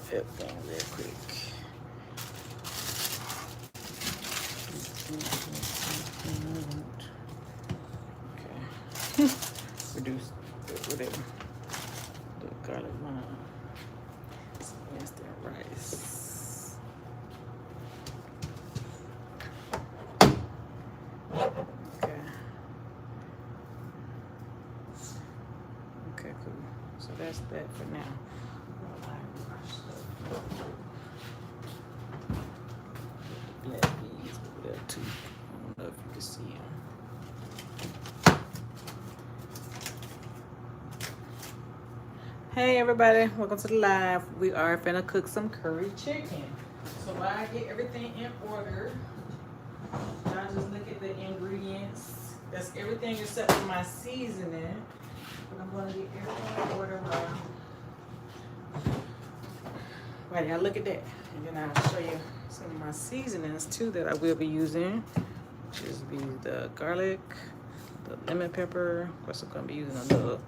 that thing real quick. Okay. Reduce whatever. The garlic wine. Instant rice. Okay. Okay, cool. So that's that for now. Black beans over there too. I don't know if you can see them. Hey everybody, welcome to the live. We are finna cook some curry chicken. So while I get everything in order, y'all just look at the ingredients. That's everything except for my seasoning. But I'm gonna get everything in order right, y'all look at that. And then I'll show you some of my seasonings too that I will be using. Which is be the garlic, the lemon pepper. Of course I'm gonna be using a little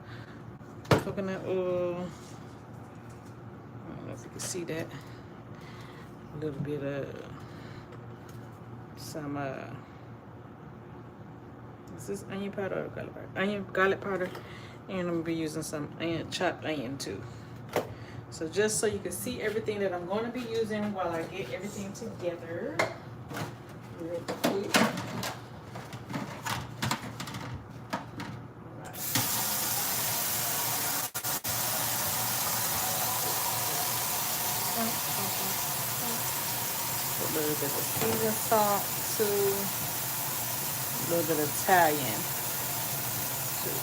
coconut oil. I don't know if you can see that. A little bit of some is this onion powder or garlic powder? Garlic powder. And I'm gonna be using some chopped onion too. So just so you can see everything that I'm going to be using while I get everything together real quick. Alright. A little bit of seasoned salt too. A little bit of Italian too.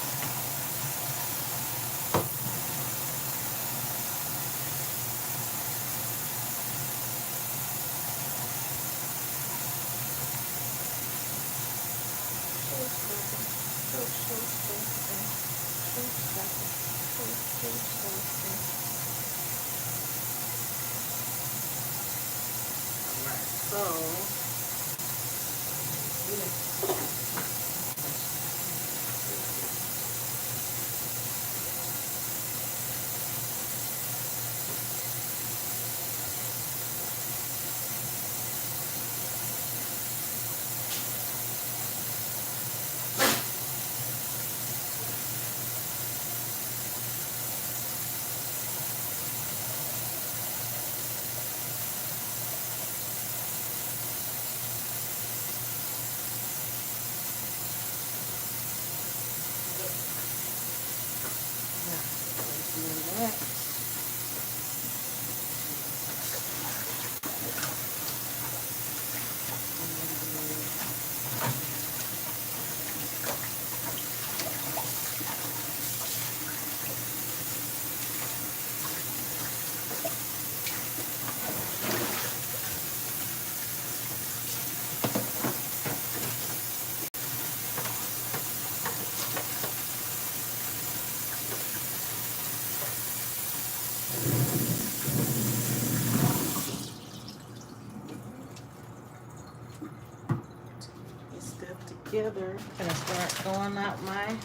Together. Gonna start throwing out my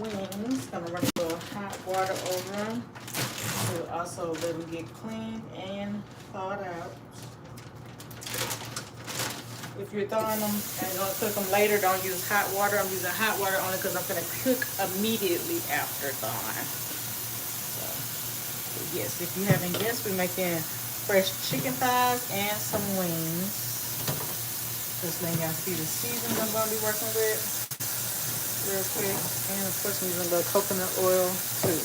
wings. Gonna run a little hot water over them to also let them get cleaned and thawed out. If you're thawing them and gonna cook them later, don't use hot water. I'm using hot water only because I'm gonna cook immediately after thawing. So yes, if you haven't guessed, we're making fresh chicken thighs and some wings. Just letting y'all see the seasons I'm gonna be working with real quick. And of course I'm using a little coconut oil too.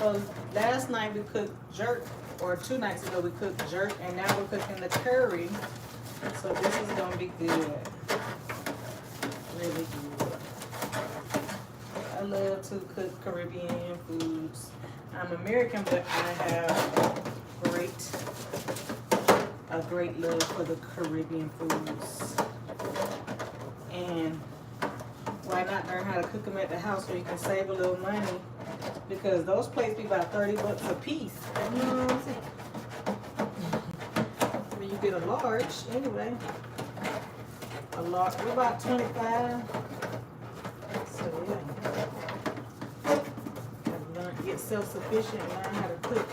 So last night we cooked jerk, or 2 nights ago we cooked jerk, and now we're cooking the curry. So this is gonna be good, really good. I love to cook Caribbean foods. I'm American, but I have a great love for the Caribbean foods. And why not learn how to cook them at the house where you can save a little money? Because those plates be about 30 bucks a piece. You know what I'm saying? I mean, you get a large anyway. A large, we're about 25. So yeah. Get self-sufficient and learn how to cook.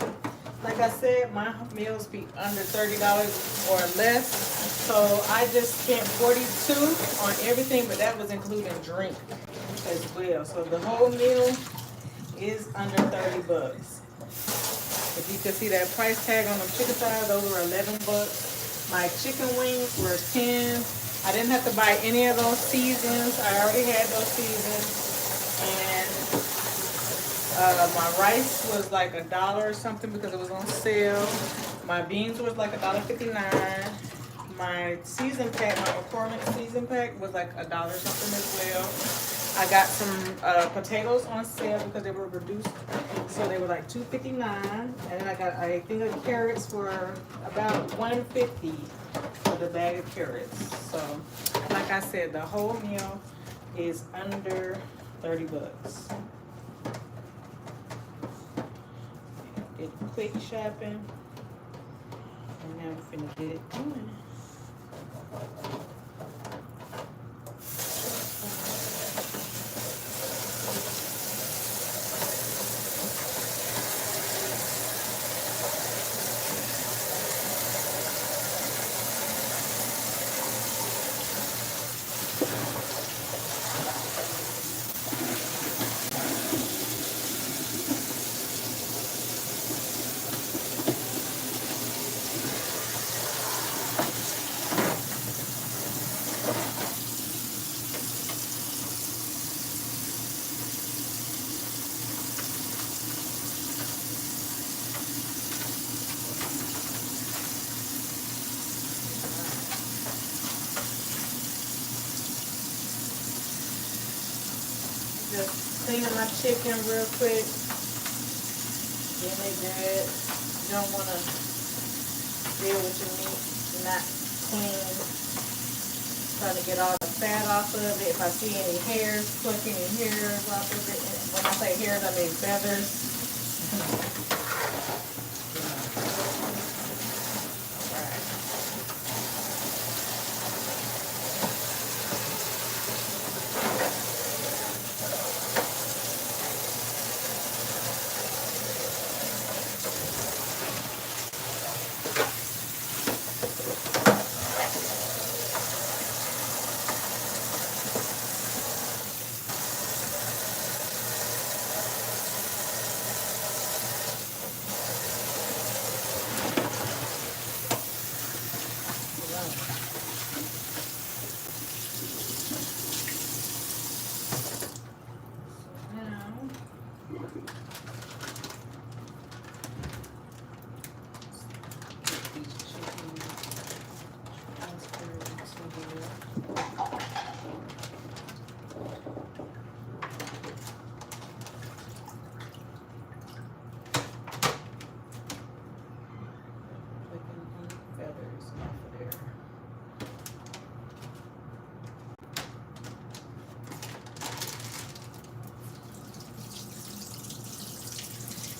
Like I said, my meals be under $30 or less. So I just spent $42 on everything, but that was including drink as well. So the whole meal is under 30 bucks. If you can see that price tag on the chicken thighs, those were 11 bucks. My chicken wings were 10. I didn't have to buy any of those seasons. I already had those seasons. And my rice was like $1 or something because it was on sale. My beans was like $1.59. My season pack, my McCormick season pack was like $1 something as well. I got some potatoes on sale because they were reduced, so they were like $2.59. And then I got a thing of carrots for about $1.50 for the bag of carrots. So, like I said, the whole meal is under 30 bucks. Did quick shopping, and now we're finna get it going. Just cleaning my chicken real quick. Getting it good. You don't want to deal with your meat not clean. Trying to get all the fat off of it. If I see any hairs, pluck any hairs off of it. And when I say hairs, I mean feathers.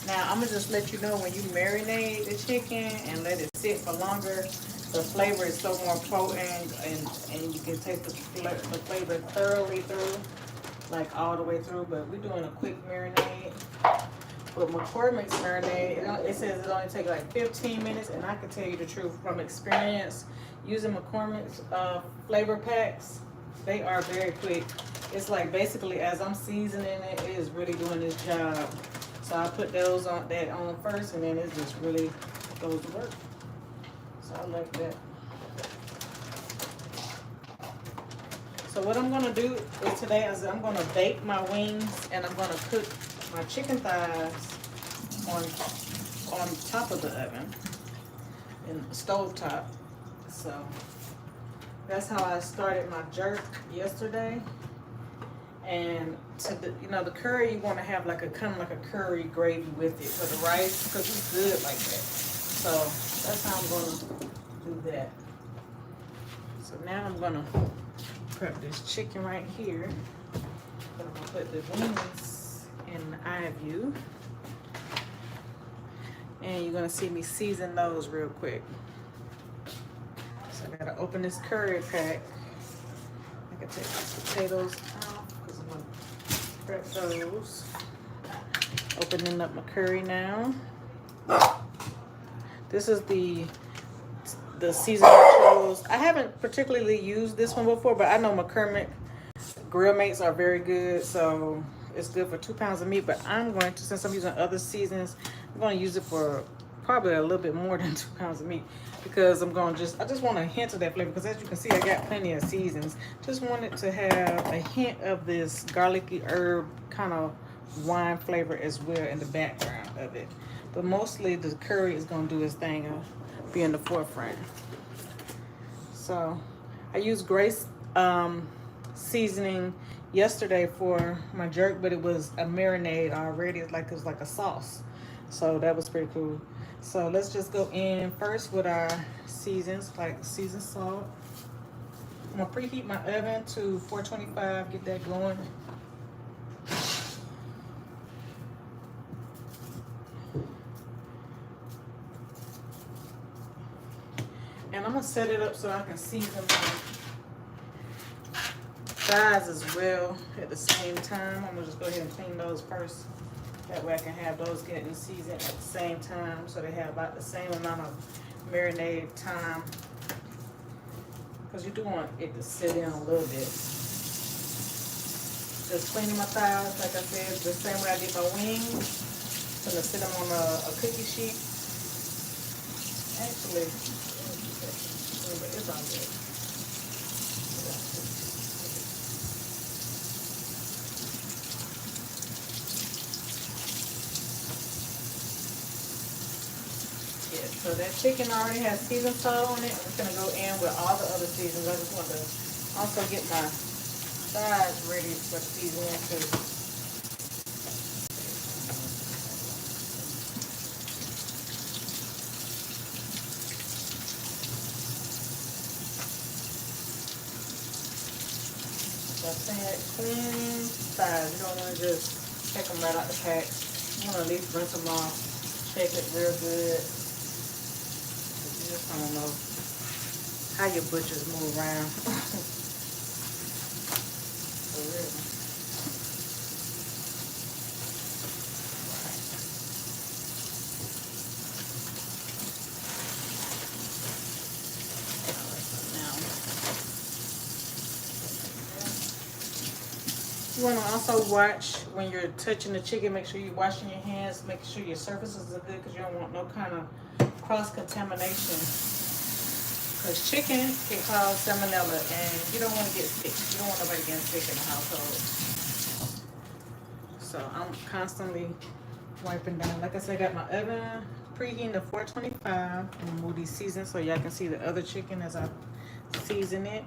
Now, I'm going to just let you know when you marinate the chicken and let it sit for longer, the flavor is so more potent and you can taste the flavor thoroughly through, like all the way through. But we're doing a quick marinade. With McCormick's marinade, it says it only takes like 15 minutes, and I can tell you the truth from experience using McCormick's flavor packs, they are very quick. It's like basically as I'm seasoning it, it is really doing its job. So I put those on first, and then it just really goes to work. So I like that. So what I'm gonna do is I'm gonna bake my wings, and I'm gonna cook my chicken thighs on top of the oven in the stove top. So that's how I started my jerk yesterday. And to the, you know, the curry, you want to have like a kind of like a curry gravy with it for the rice, because it's good like that. So that's how I'm gonna do that. So now I'm gonna prep this chicken right here. I'm gonna put the wings in the eye view, and you're gonna see me season those real quick. So I gotta open this curry pack. I can take these potatoes out because I'm gonna prep those. Opening up my curry now. This is the seasoning I chose. I haven't particularly used this one before, but I know McCormick grill mates are very good, so it's good for 2 pounds of meat. But I'm going to, since I'm using other seasonings, I'm going to use it for probably a little bit more than 2 pounds of meat, because I'm going to I just want a hint of that flavor, because as you can see, I got plenty of seasons. Just wanted to have a hint of this garlicky herb kind of wine flavor as well in the background of it. But mostly the curry is going to do its thing, be in the forefront. So I used Grace seasoning yesterday for my jerk, but it was a marinade already. It was like a sauce. So that was pretty cool. So let's just go in first with our seasons, like seasoned salt. I'm gonna preheat my oven to 425, get that going. And I'm gonna set it up so I can season my thighs as well at the same time. I'm gonna just go ahead and clean those first. That way I can have those getting seasoned at the same time, so they have about the same amount of marinade time. Because you do want it to sit in a little bit. Just cleaning my thighs, like I said, the same way I did my wings. I'm gonna sit them on a cookie sheet. Actually, it's all good. Yeah, so that chicken already has seasoned salt on it. I'm just gonna go in with all the other seasons. I just want to also get my thighs ready for seasoning too. So I'm saying clean thighs. You don't want to just take them right out the pack. You want to at least rinse them off, shake it real good. You just don't know how your butchers move around. For real. You want to also watch when you're touching the chicken, make sure you're washing your hands, make sure your surfaces are good, because you don't want no kind of cross-contamination. Because chicken can cause salmonella, and you don't want to get sick. You don't want nobody getting sick in the household. So I'm constantly wiping down. Like I said, I got my oven preheating to 425. I'm going to move these seasons so y'all can see the other chicken as I season it.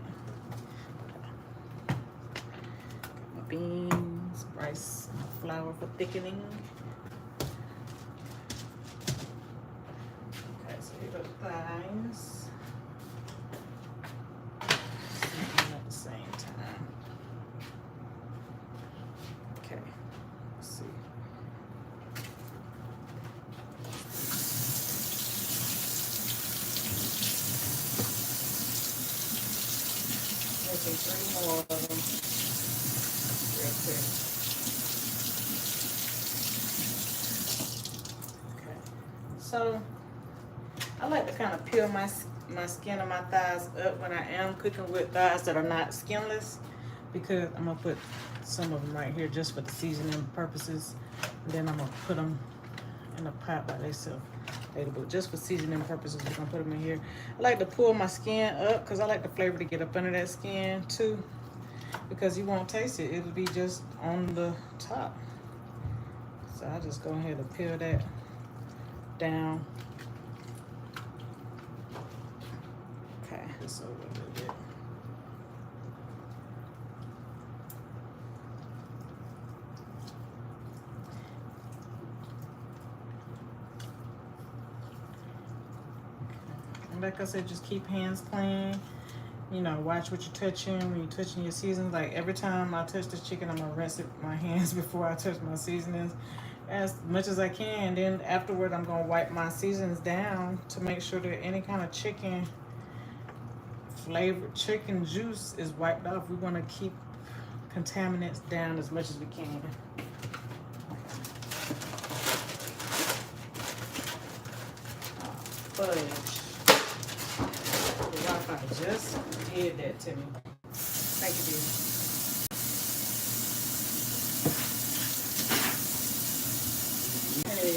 Beans, rice, flour for thickening. Okay, so here go the thighs. Season at the same time. Okay, let's see. Making 3 more of them. Real quick. Okay, so I like to kind of peel my skin of my thighs up when I am cooking with thighs that are not skinless, because I'm gonna put some of them right here just for the seasoning purposes, and then I'm gonna put them in a pot by themselves later, but just for seasoning purposes we're gonna put them in here. I like to pull my skin up because I like the flavor to get up under that skin too, because you won't taste it. It'll be just on the top. So I just go ahead and peel that down. Okay, so a little bit. And like I said, just keep hands clean. You know, watch what you're touching when you're touching your seasonings. Like every time I touch this chicken, I'm gonna rinse my hands before I touch my seasonings as much as I can. Then afterward, I'm gonna wipe my seasonings down to make sure that any kind of chicken flavored chicken juice is wiped off. We want to keep contaminants down as much as we can. Fudge. The Wi-Fi just did that to me. Thank you, dear. Hey.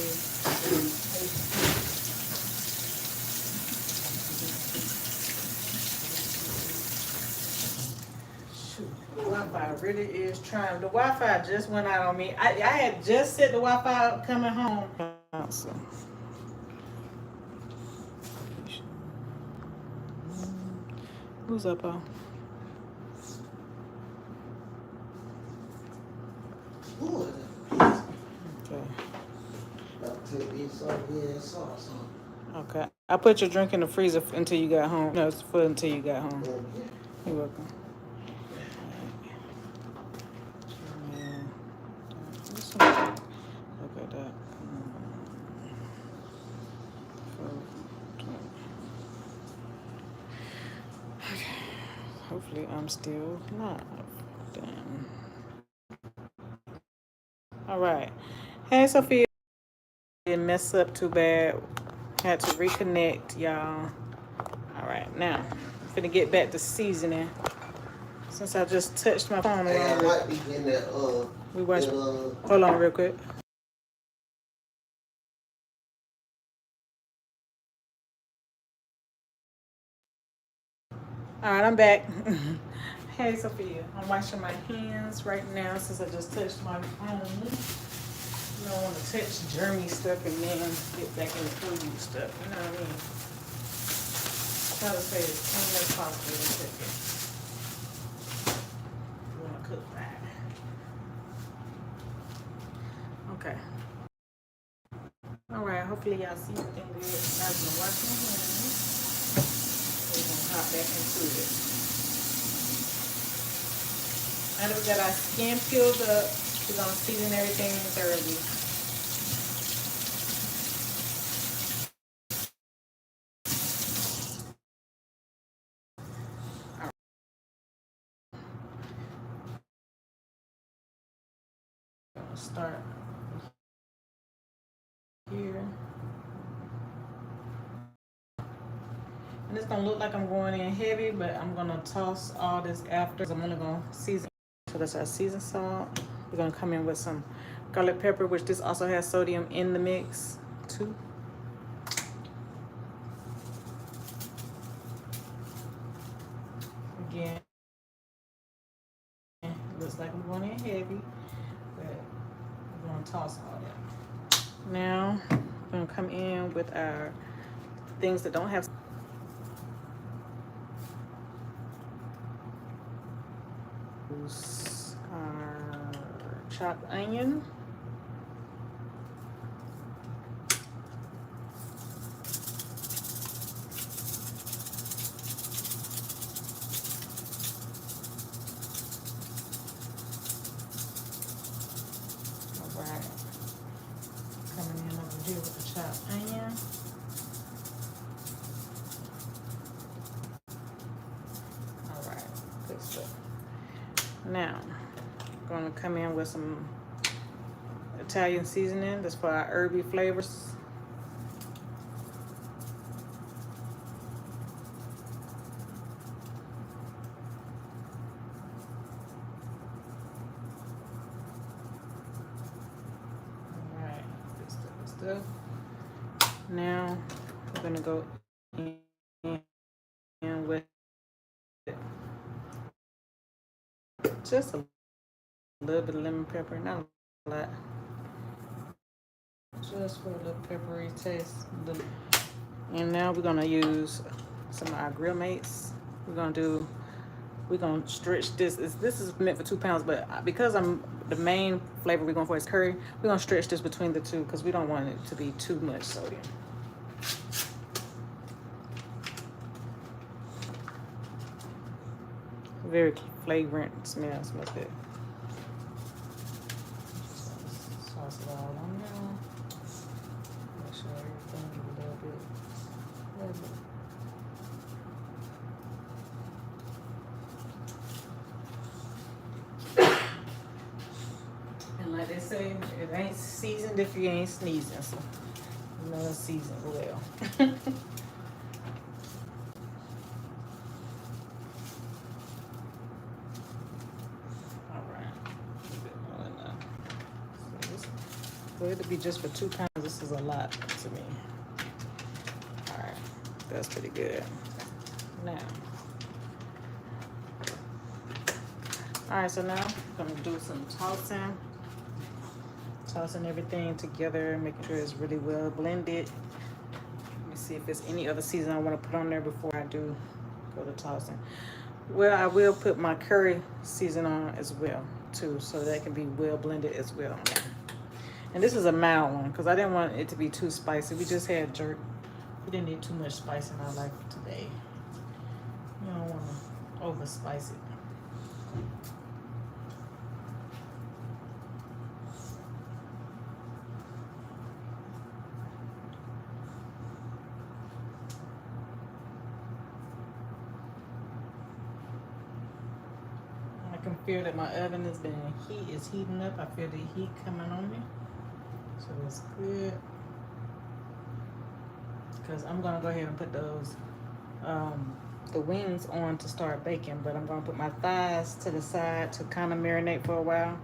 Shoot, the Wi-Fi really is trying. The Wi-Fi just went out on me. I had just set the Wi-Fi up coming home. So. Who's up, Paul? Okay. Okay. I put your drink in the freezer until you got home. No, it's for until you got home. You're welcome. Look at that. Okay. Hopefully I'm still live. Damn. All right. Hey, Sophia. Didn't mess up too bad. Had to reconnect, y'all. All right, now I'm finna get back to seasoning. Since I just touched my phone. Hey, I might be getting that. We watch. Hold on, real quick. All right, I'm back. Hey, Sophia. I'm washing my hands right now since I just touched my phone. You don't want to touch germy stuff and then get back in the food stuff. You know what I mean? Try to stay as clean as possible in chicken. You want to cook that. Okay. All right. Hopefully y'all see everything good as I'm washing my hands. We're gonna hop back into it. Now that we got our skin peeled up, we're gonna season everything thoroughly. Start here. And it's gonna look like I'm going in heavy, but I'm gonna toss all this after. I'm only gonna season. So that's our seasoned salt. We're gonna come in with some garlic pepper, which this also has sodium in the mix too. Again, looks like I'm going in heavy, but we're gonna toss all that. Now we're gonna come in with our things that don't have our chopped onion. All right, coming in over here with the chopped onion. All right, good stuff. Now, I'm gonna come in with some Italian seasoning. That's for our herby flavors. All right, good stuff. Now, we're gonna go in with just a little bit of lemon pepper, not a lot. just for a little peppery taste. And now we're gonna use some of our grill mates. We're gonna stretch this. This is meant for 2 pounds, but because the main flavor we're going for is curry, we're gonna stretch this between the two because we don't want it to be too much sodium. Very flagrant smell. Smells good. Sauce it all on there. Make sure everything is a little bit. And like they say, it ain't seasoned if you ain't sneezing. So you know it's seasoned well. For it to be just for 2 pounds, this is a lot to me. All right, that's pretty good. Now, all right, so now I'm gonna do some tossing everything together, making sure it's really well blended. Let me see if there's any other season I want to put on there before I do go to tossing. Well, I will put my curry season on as well too, so that can be well blended as well on there. And this is a mild one because I didn't want it to be too spicy. We just had jerk. We didn't need too much spice in our life today. You don't want to over spice it. I can feel that my oven is heating up. I feel the heat coming on me. So that's good. Because I'm gonna go ahead and put those the wings on to start baking, but I'm gonna put my thighs to the side to kind of marinate for a while.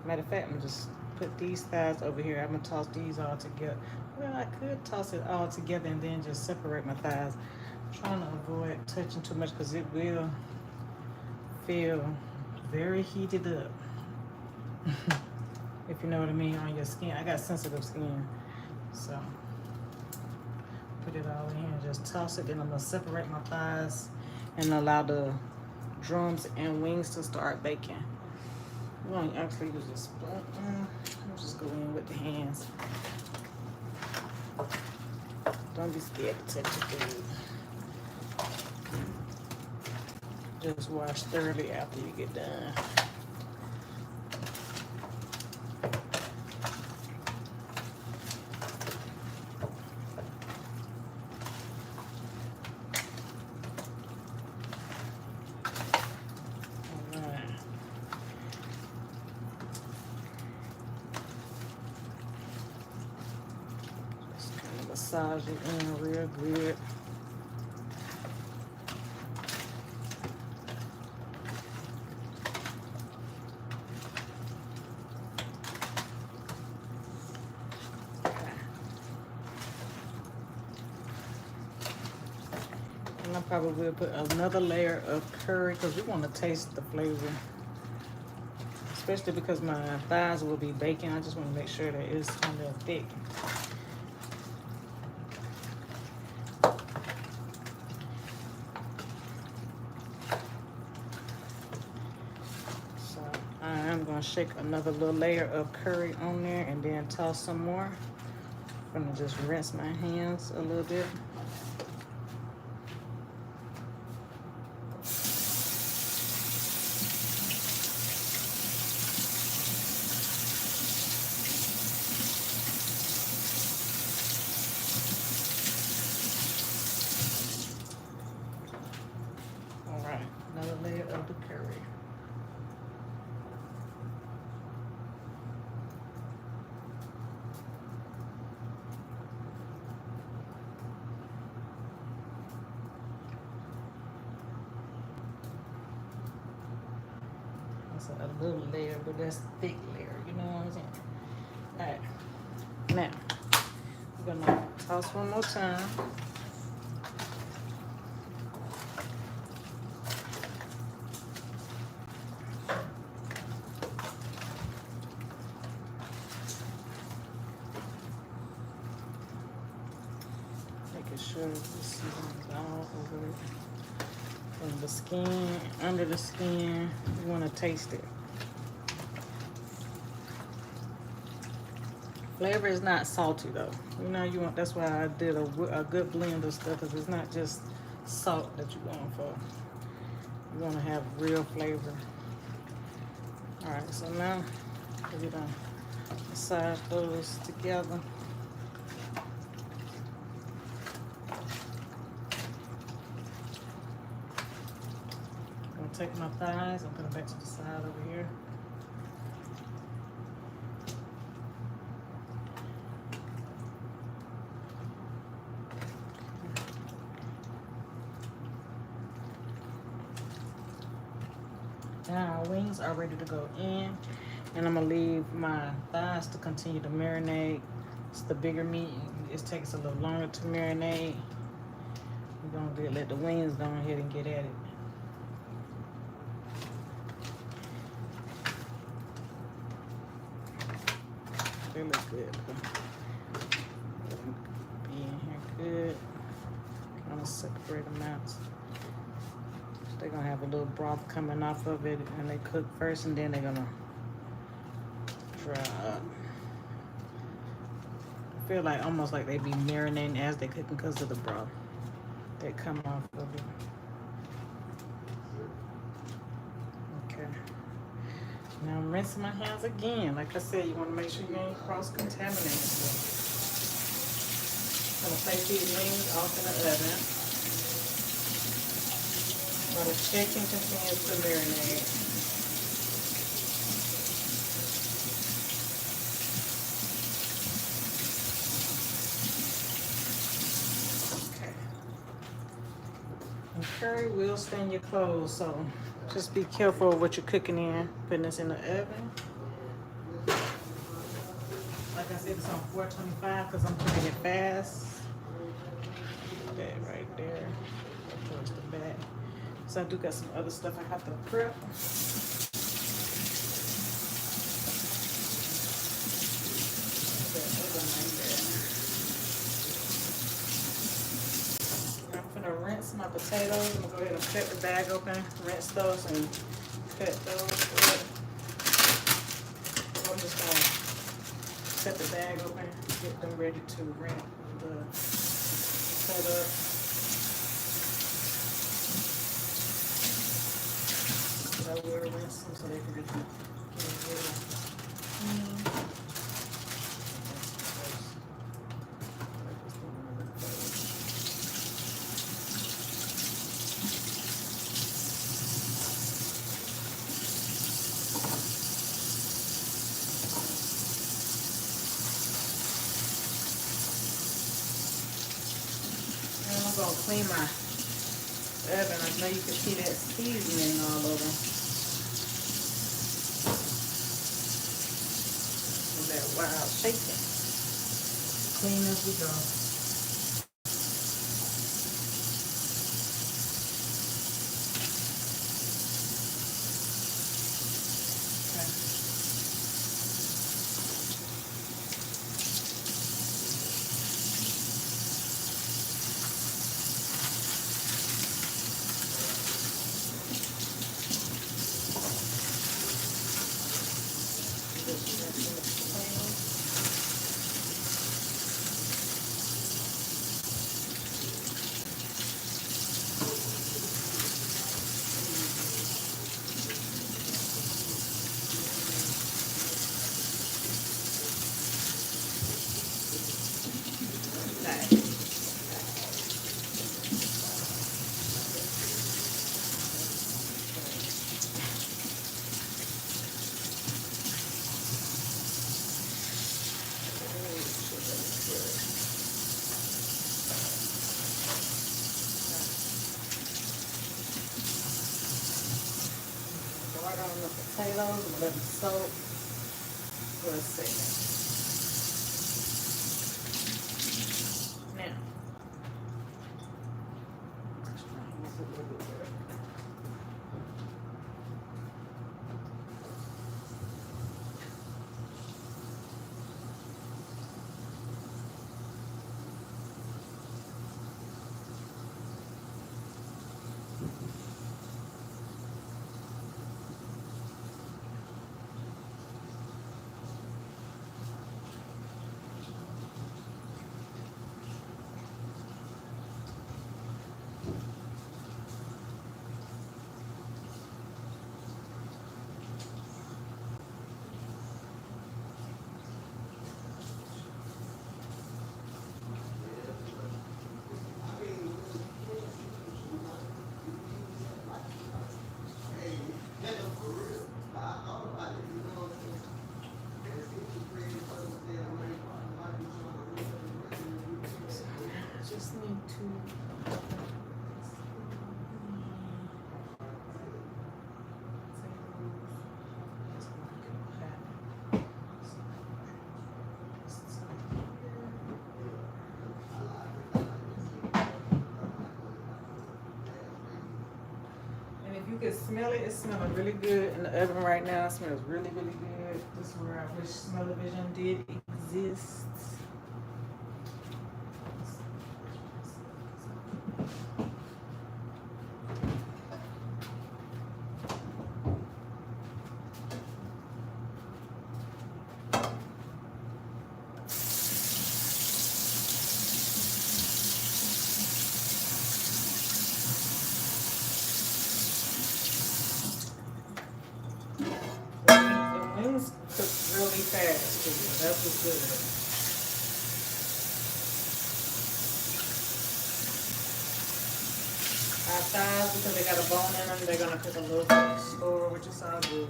Matter of fact, I'm just put these thighs over here. I'm gonna toss these all together. Well, I could toss it all together and then just separate my thighs. I'm trying to avoid touching too much because it will feel very heated up. If you know what I mean, on your skin. I got sensitive skin, so put it all in here and just toss it. Then I'm gonna separate my thighs and allow the drums and wings to start baking. We won't actually use a spoon. I'll just go in with the hands. Don't be scared to touch the food. Just wash thoroughly after you get done. Massage it in real good. And I probably will put another layer of curry because we want to taste the flavor. Especially because my thighs will be baking. I just want to make sure that it's kind of thick. I'm gonna shake another little layer of curry on there and then toss some more. I'm gonna just rinse my hands a little bit. All right, another layer of the curry. A little layer, but that's thick layer, you know what I'm saying? All right, now we're gonna toss one more time. sure the seasoning is all over it. From the skin, under the skin, you want to taste it. Flavor is not salty though. You know, you want. That's why I did a good blend of stuff, because it's not just salt that you're going for. You want to have real flavor. All right, so now we're gonna massage those together. I'm gonna take my thighs and put them back to the side over here. Now our wings are ready to go in, and I'm gonna leave my thighs to continue to marinate. It's the bigger meat. It takes a little longer to marinate. We're gonna let the wings go ahead and get at it. They look good. Be in here good. Kind of separate them out. They're gonna have a little broth coming off of it, and they cook first, and then they're gonna dry up. I feel like almost like they be marinating as they cooking because of the broth that come off of it. Okay. Now I'm rinsing my hands again. Like I said, you want to make sure you ain't cross-contaminated. I'm gonna place these wings off in the oven. While the chicken continues to marinate. Okay. And curry will stain your clothes, so just be careful of what you're cooking in. Putting this in the oven. Like I said, it's on 425 because I'm cooking it fast. That right there. Towards the back. So I do got some other stuff I have to prep. I'm gonna rinse my potatoes. I'm gonna go ahead and cut the bag open, rinse those, and cut those up. So I'm just gonna cut the bag open, get them ready to rinse the cut up. I will rinse them so they can get and I'm gonna clean my oven. I know you can see that seasoning all over. Wow, shaking. Clean as we go. On the potatoes and let them soak for a second. Now, can smell it. It's smelling really good in the oven right now. It smells really, really good. This is where I wish smell-o-vision did exist. The wings cook really fast too. That's what's good. Our thighs, because they got a bone in them, they're gonna cook a little bit slower, which is all good.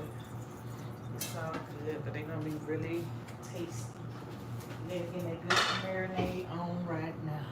It's all good, but they're gonna be really tasty. They're getting a good marinade on right now.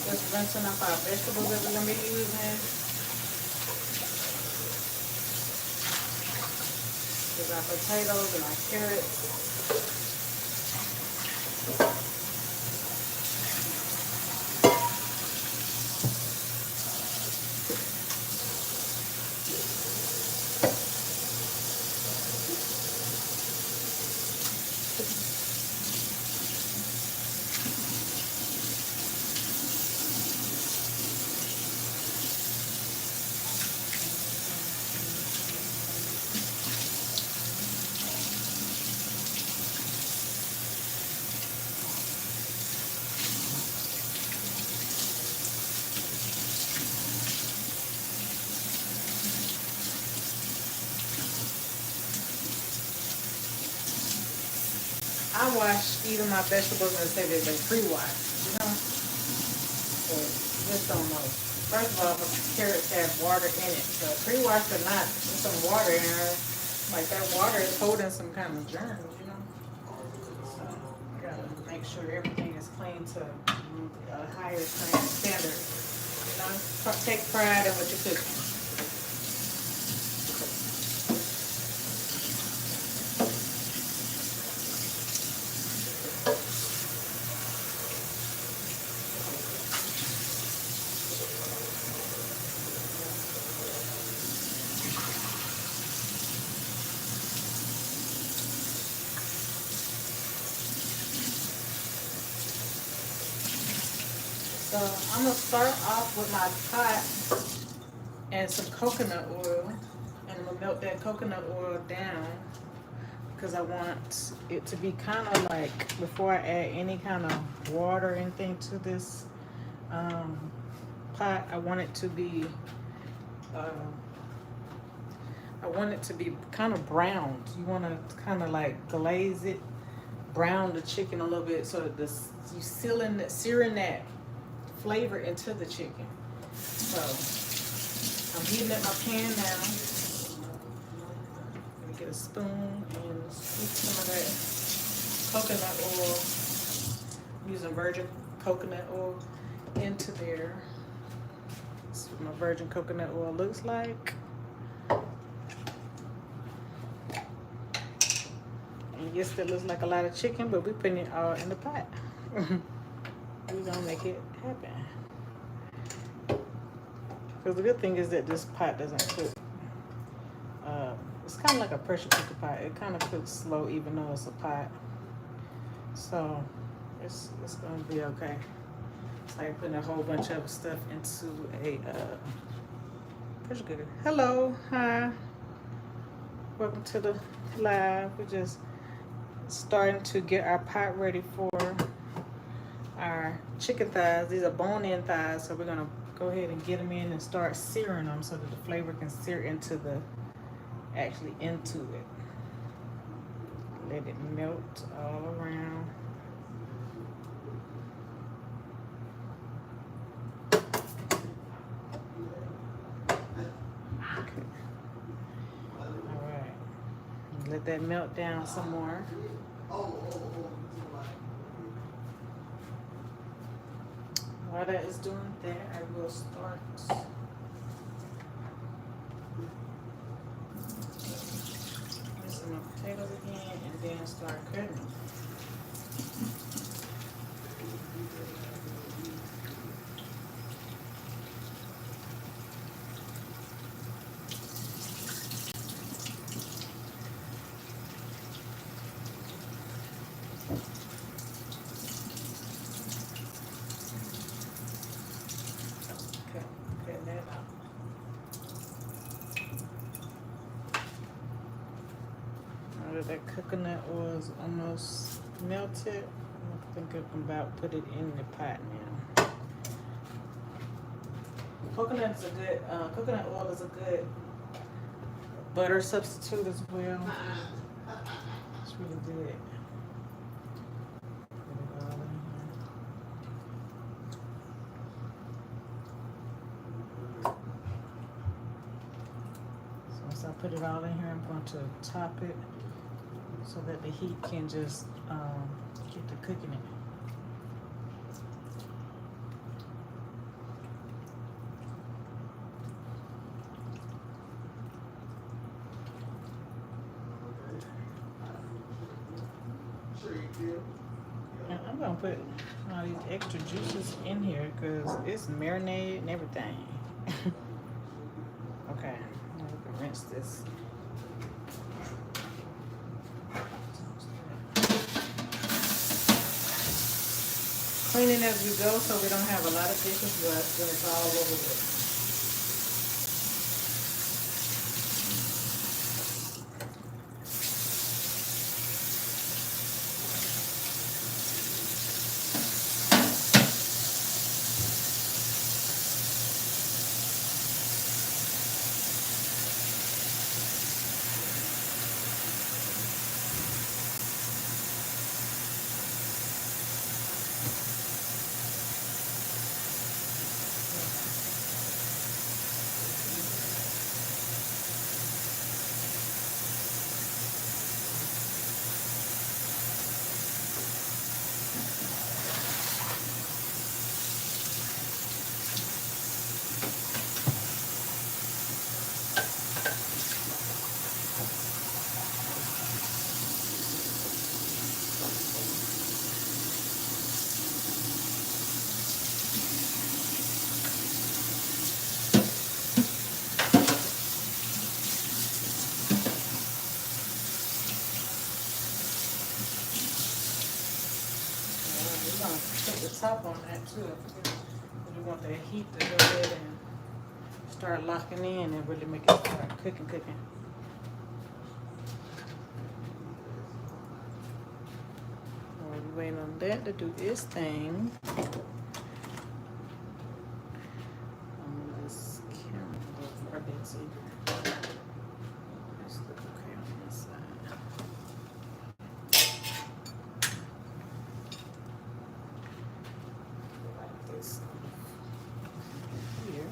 Just rinsing up our vegetables that we're gonna be using. There's our potatoes and our carrots. I wash even my vegetables and say that they're pre-washed, you know? So you just don't know. First of all, the carrots have water in it. So pre-washed or not, there's some water in there. Like that water is holding some kind of germs, you know? So you gotta make sure everything is clean to a higher standard. You know, take pride in what you're cooking. So I'm gonna start off with my pot and some coconut oil, and I'm gonna melt that coconut oil down because I want it to be kind of like, before I add any kind of water or anything to this pot, I want it to be kind of browned. You want to kind of like glaze it, brown the chicken a little bit, so that you searing that flavor into the chicken. So I'm heating up my pan now. Let me get a spoon and scoop some of that coconut oil. I'm using virgin coconut oil into there. This is what my virgin coconut oil looks like. And yes, that looks like a lot of chicken, but we're putting it all in the pot. We're gonna make it happen. Because the good thing is that this pot doesn't cook. It's kind of like a pressure cooker pot. It kind of cooks slow, even though it's a pot. So it's gonna be okay. It's like putting a whole bunch of stuff into a pressure cooker. Hello, hi. Welcome to the live. We're just starting to get our pot ready for our chicken thighs. These are bone-in thighs, so we're gonna go ahead and get them in and start searing them so that the flavor can sear into the actually into it. Let it melt all around. Okay. All right. Let that melt down some more. While that is doing that, I will start mixing my potatoes again and then start cutting. Cut that out. Now that that coconut oil is almost melted, I think I'm about to put it in the pot now. Coconut oil is a good butter substitute as well. It's really good. Put it all in here. So once I put it all in here, I'm going to top it so that the heat can just get to cooking it. And I'm gonna put all these extra juices in here because it's marinated and everything. Okay, now we can rinse this. Cleaning as we go so we don't have a lot of dishes left when it's all over with. Put the top on that too. We want that heat to go ahead and start locking in and really make it start cooking. While we're waiting on that to do its thing, I'll move this camera a little far a bit so you can just look okay on this side. Here.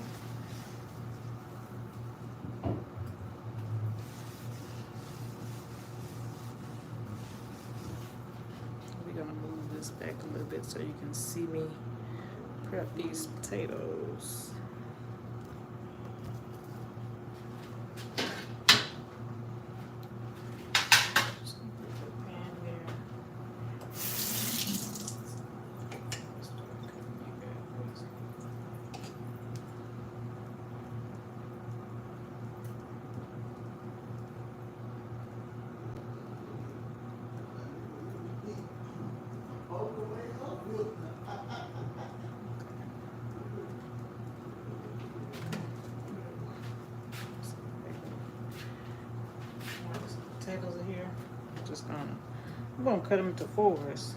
We're gonna move this back a little bit so you can see me prep these potatoes. Potatoes are here. I'm gonna cut them into fours.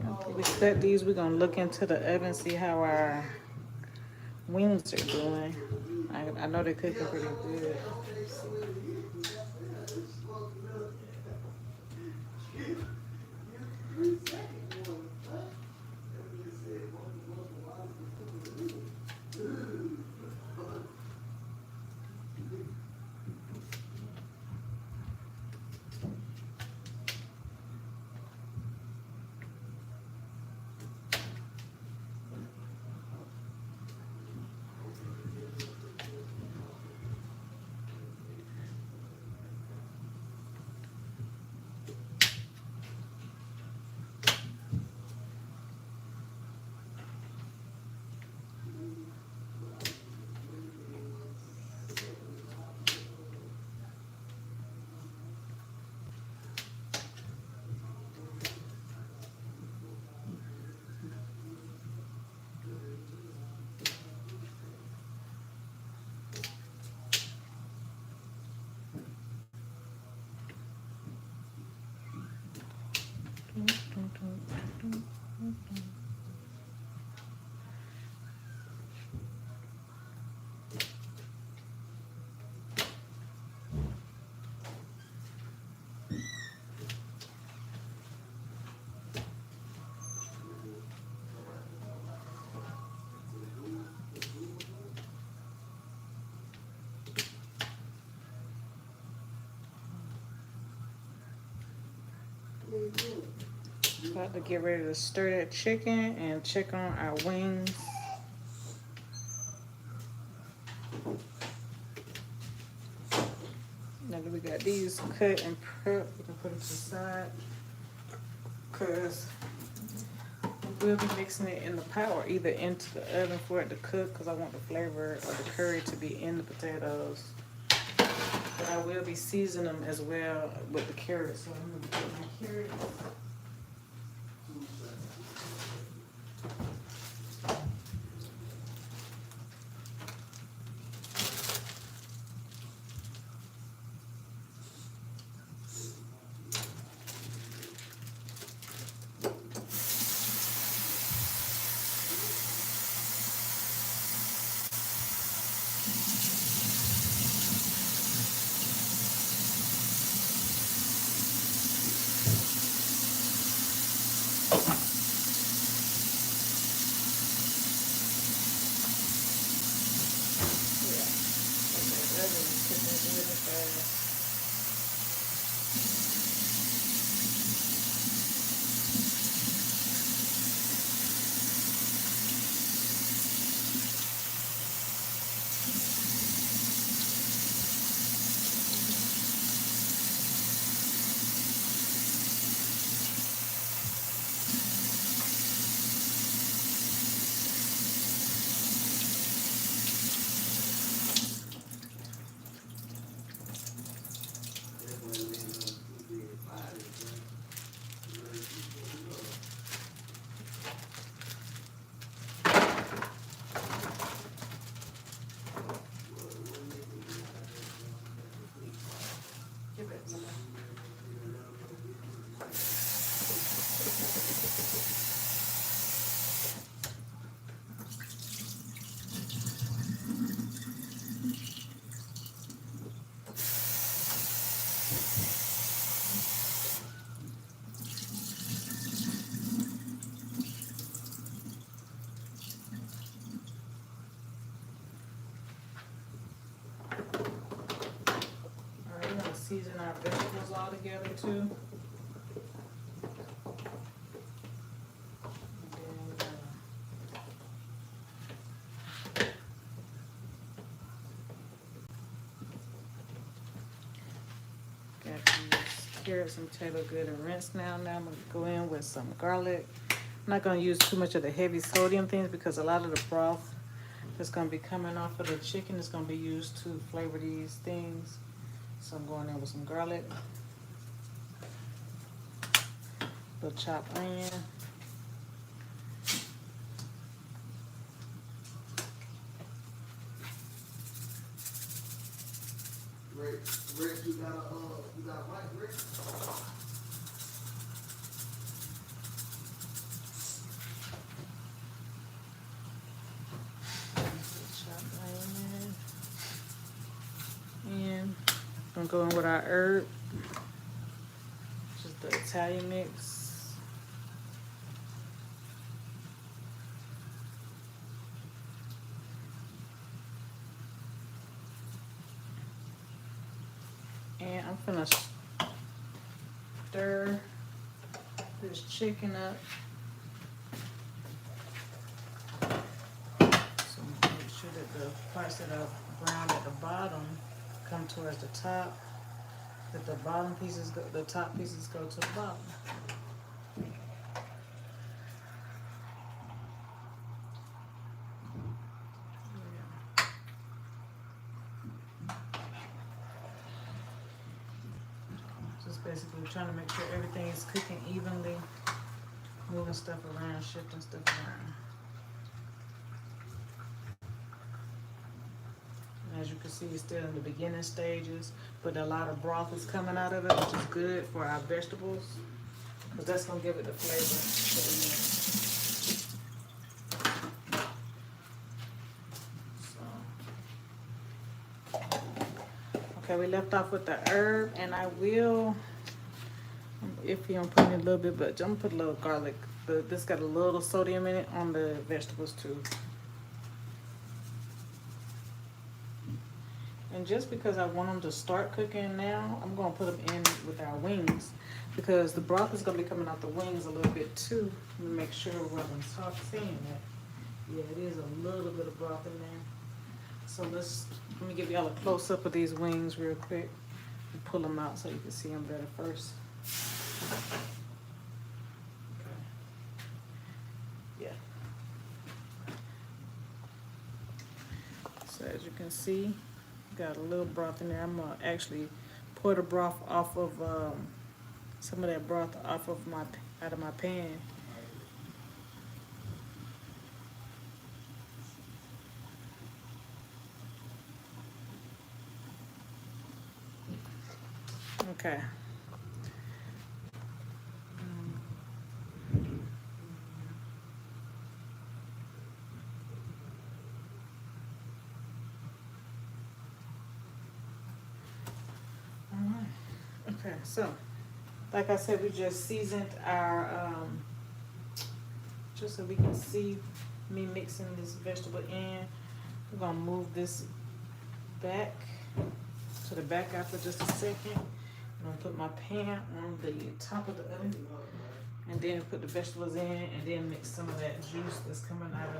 After we cut these, we're gonna look into the oven, see how our wings are doing. I know they're cooking pretty good. About to get ready to stir that chicken and check on our wings. Now that we got these cut and prepped, we can put it to the side. Cause we'll be mixing it in the pot or either into the oven for it to cook, because I want the flavor of the curry to be in the potatoes. But I will be seasoning them as well with the carrots. So I'm gonna put my carrots. Season our vegetables all together too. Got these carrots and potato good and rinsed now. Now I'm gonna go in with some garlic. I'm not gonna use too much of the heavy sodium things because a lot of the broth that's gonna be coming off of the chicken is gonna be used to flavor these things. So I'm going in with some garlic, little chopped onion, Rex, you got a mic, Rex? And I'm gonna go in with our herb, just the Italian mix. And I'm gonna stir this chicken up. So make sure that the parts that are brown at the bottom come towards the top. That the bottom pieces go, the top pieces go to the bottom. Just basically trying to make sure everything is cooking evenly, moving stuff around, shifting stuff around. And as you can see, it's still in the beginning stages, but a lot of broth is coming out of it, which is good for our vegetables, because that's gonna give it the flavor to the meal. Okay, we left off with the herb, and I will, I'm iffy on putting a little bit, but I'm gonna put a little garlic. This got a little sodium in it on the vegetables too. And just because I want them to start cooking now, I'm gonna put them in with our wings, because the broth is gonna be coming out the wings a little bit too. Let me make sure what I'm saying that. Yeah, it is a little bit of broth in there. So let me give y'all a close up of these wings real quick and pull them out so you can see them better first. Okay. Yeah. So as you can see, got a little broth in there. I'm gonna actually pour the broth off of some of that broth off of out of my pan. Okay. Okay, so like I said, we just seasoned our just so we can see me mixing this vegetable in. We're gonna move this back to the back after just a second. I'm gonna put my pan on the top of the oven, and then put the vegetables in, and then mix some of that juice that's coming out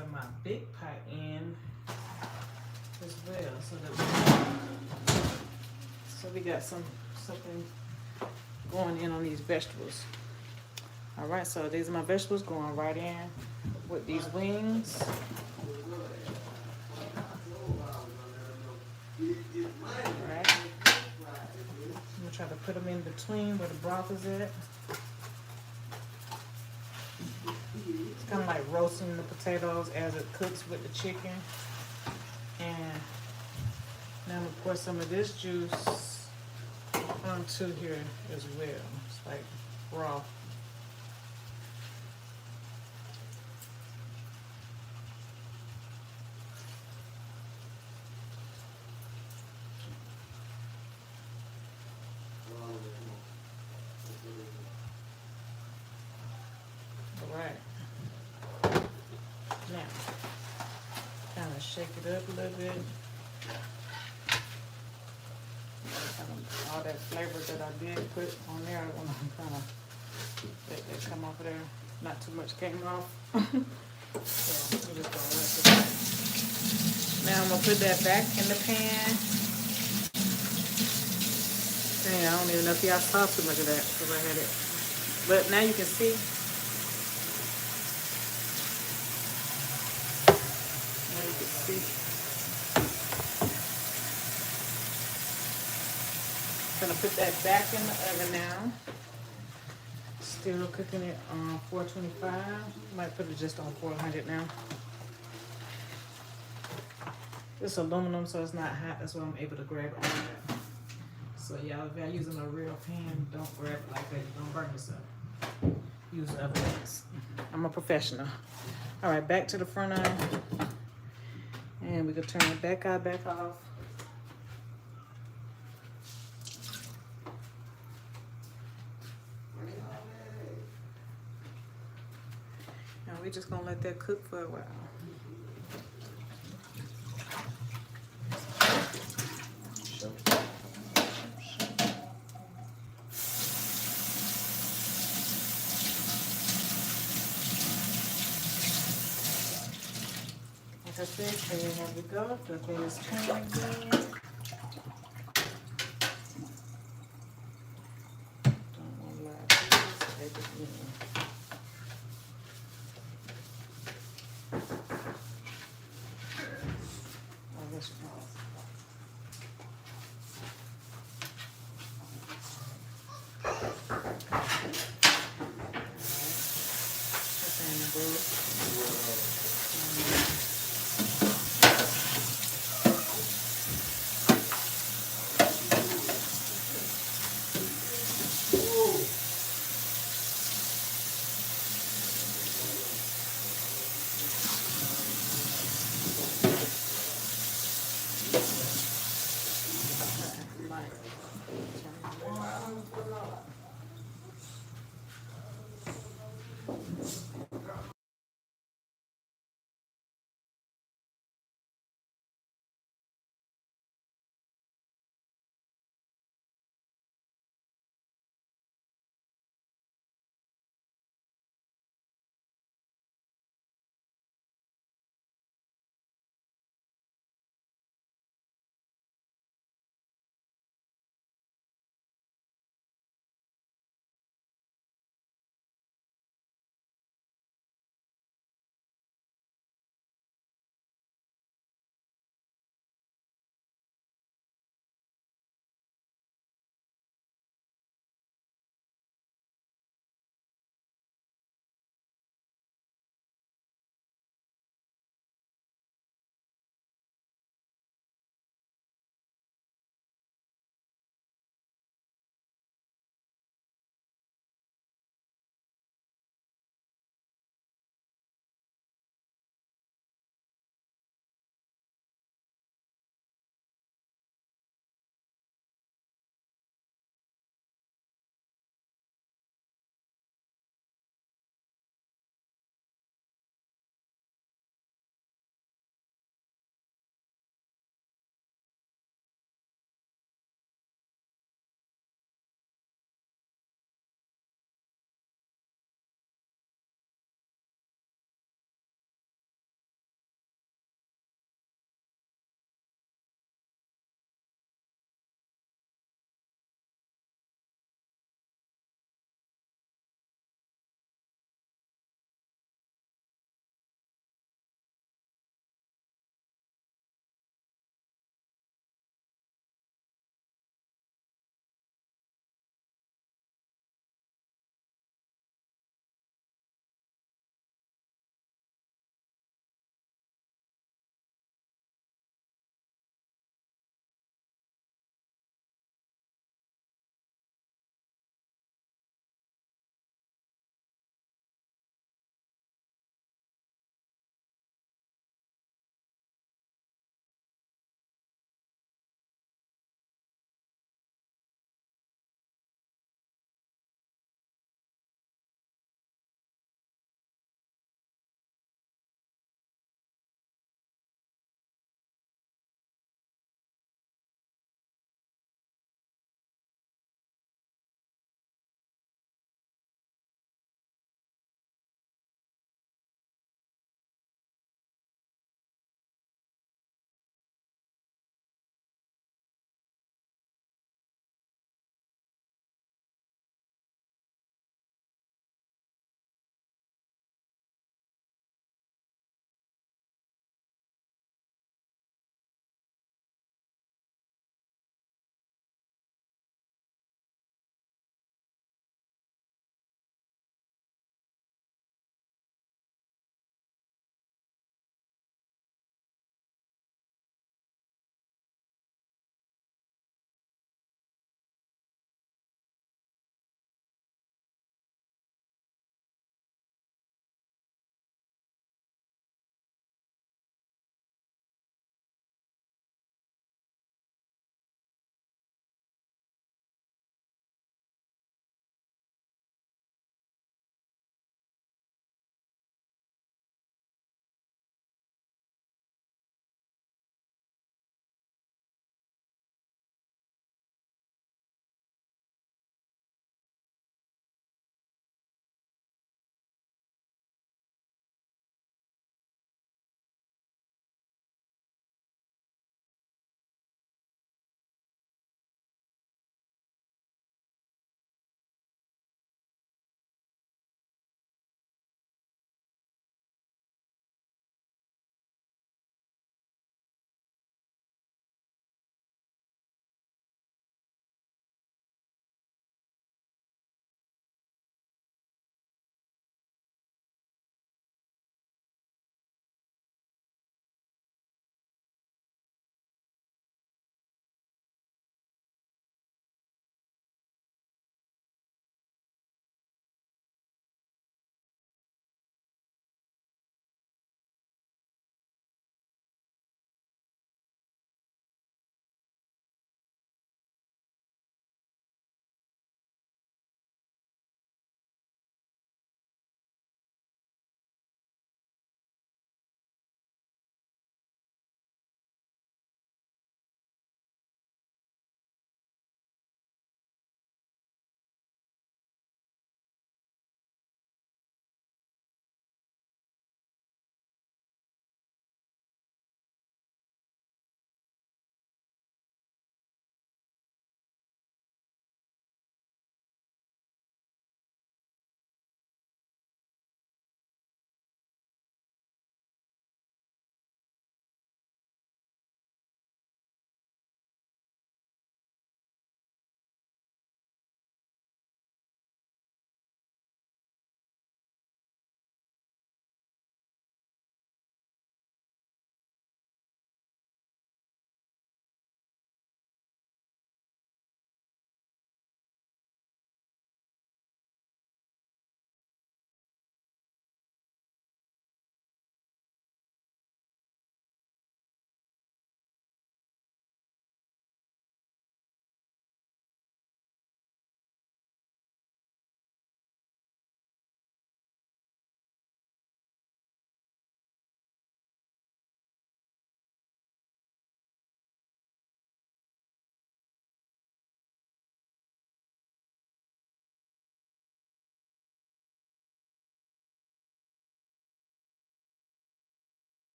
of my big pot in as well, so we got something going in on these vegetables. All right, so these are my vegetables going right in with these wings. All right, I'm gonna try to put them in between where the broth is at. It's kind of like roasting the potatoes as it cooks with the chicken. And now I'm gonna pour some of this juice onto here as well. It's like raw. All right. Now, kind of shake it up a little bit. All that flavor that I did put on there, I want to kind of let that come off of there. Not too much came off. So we're just gonna rinse it out. Now I'm gonna put that back in the pan. Dang, I don't even know if y'all saw too much of that because I had it. But now you can see. Now you can see. Gonna put that back in the oven now. Still cooking it on 425. Might put it just on 400 now. It's aluminum, so it's not hot. That's why I'm able to grab it like that. So y'all, if y'all using a real pan, don't grab it like that. You're gonna burn yourself. Use other ones. I'm a professional. All right, back to the front eye. And we can turn the back eye back off. And we're just gonna let that cook for a while. Like I said, there we go. The thing is turning again. Don't want to lie to this. Oh, that's wrong.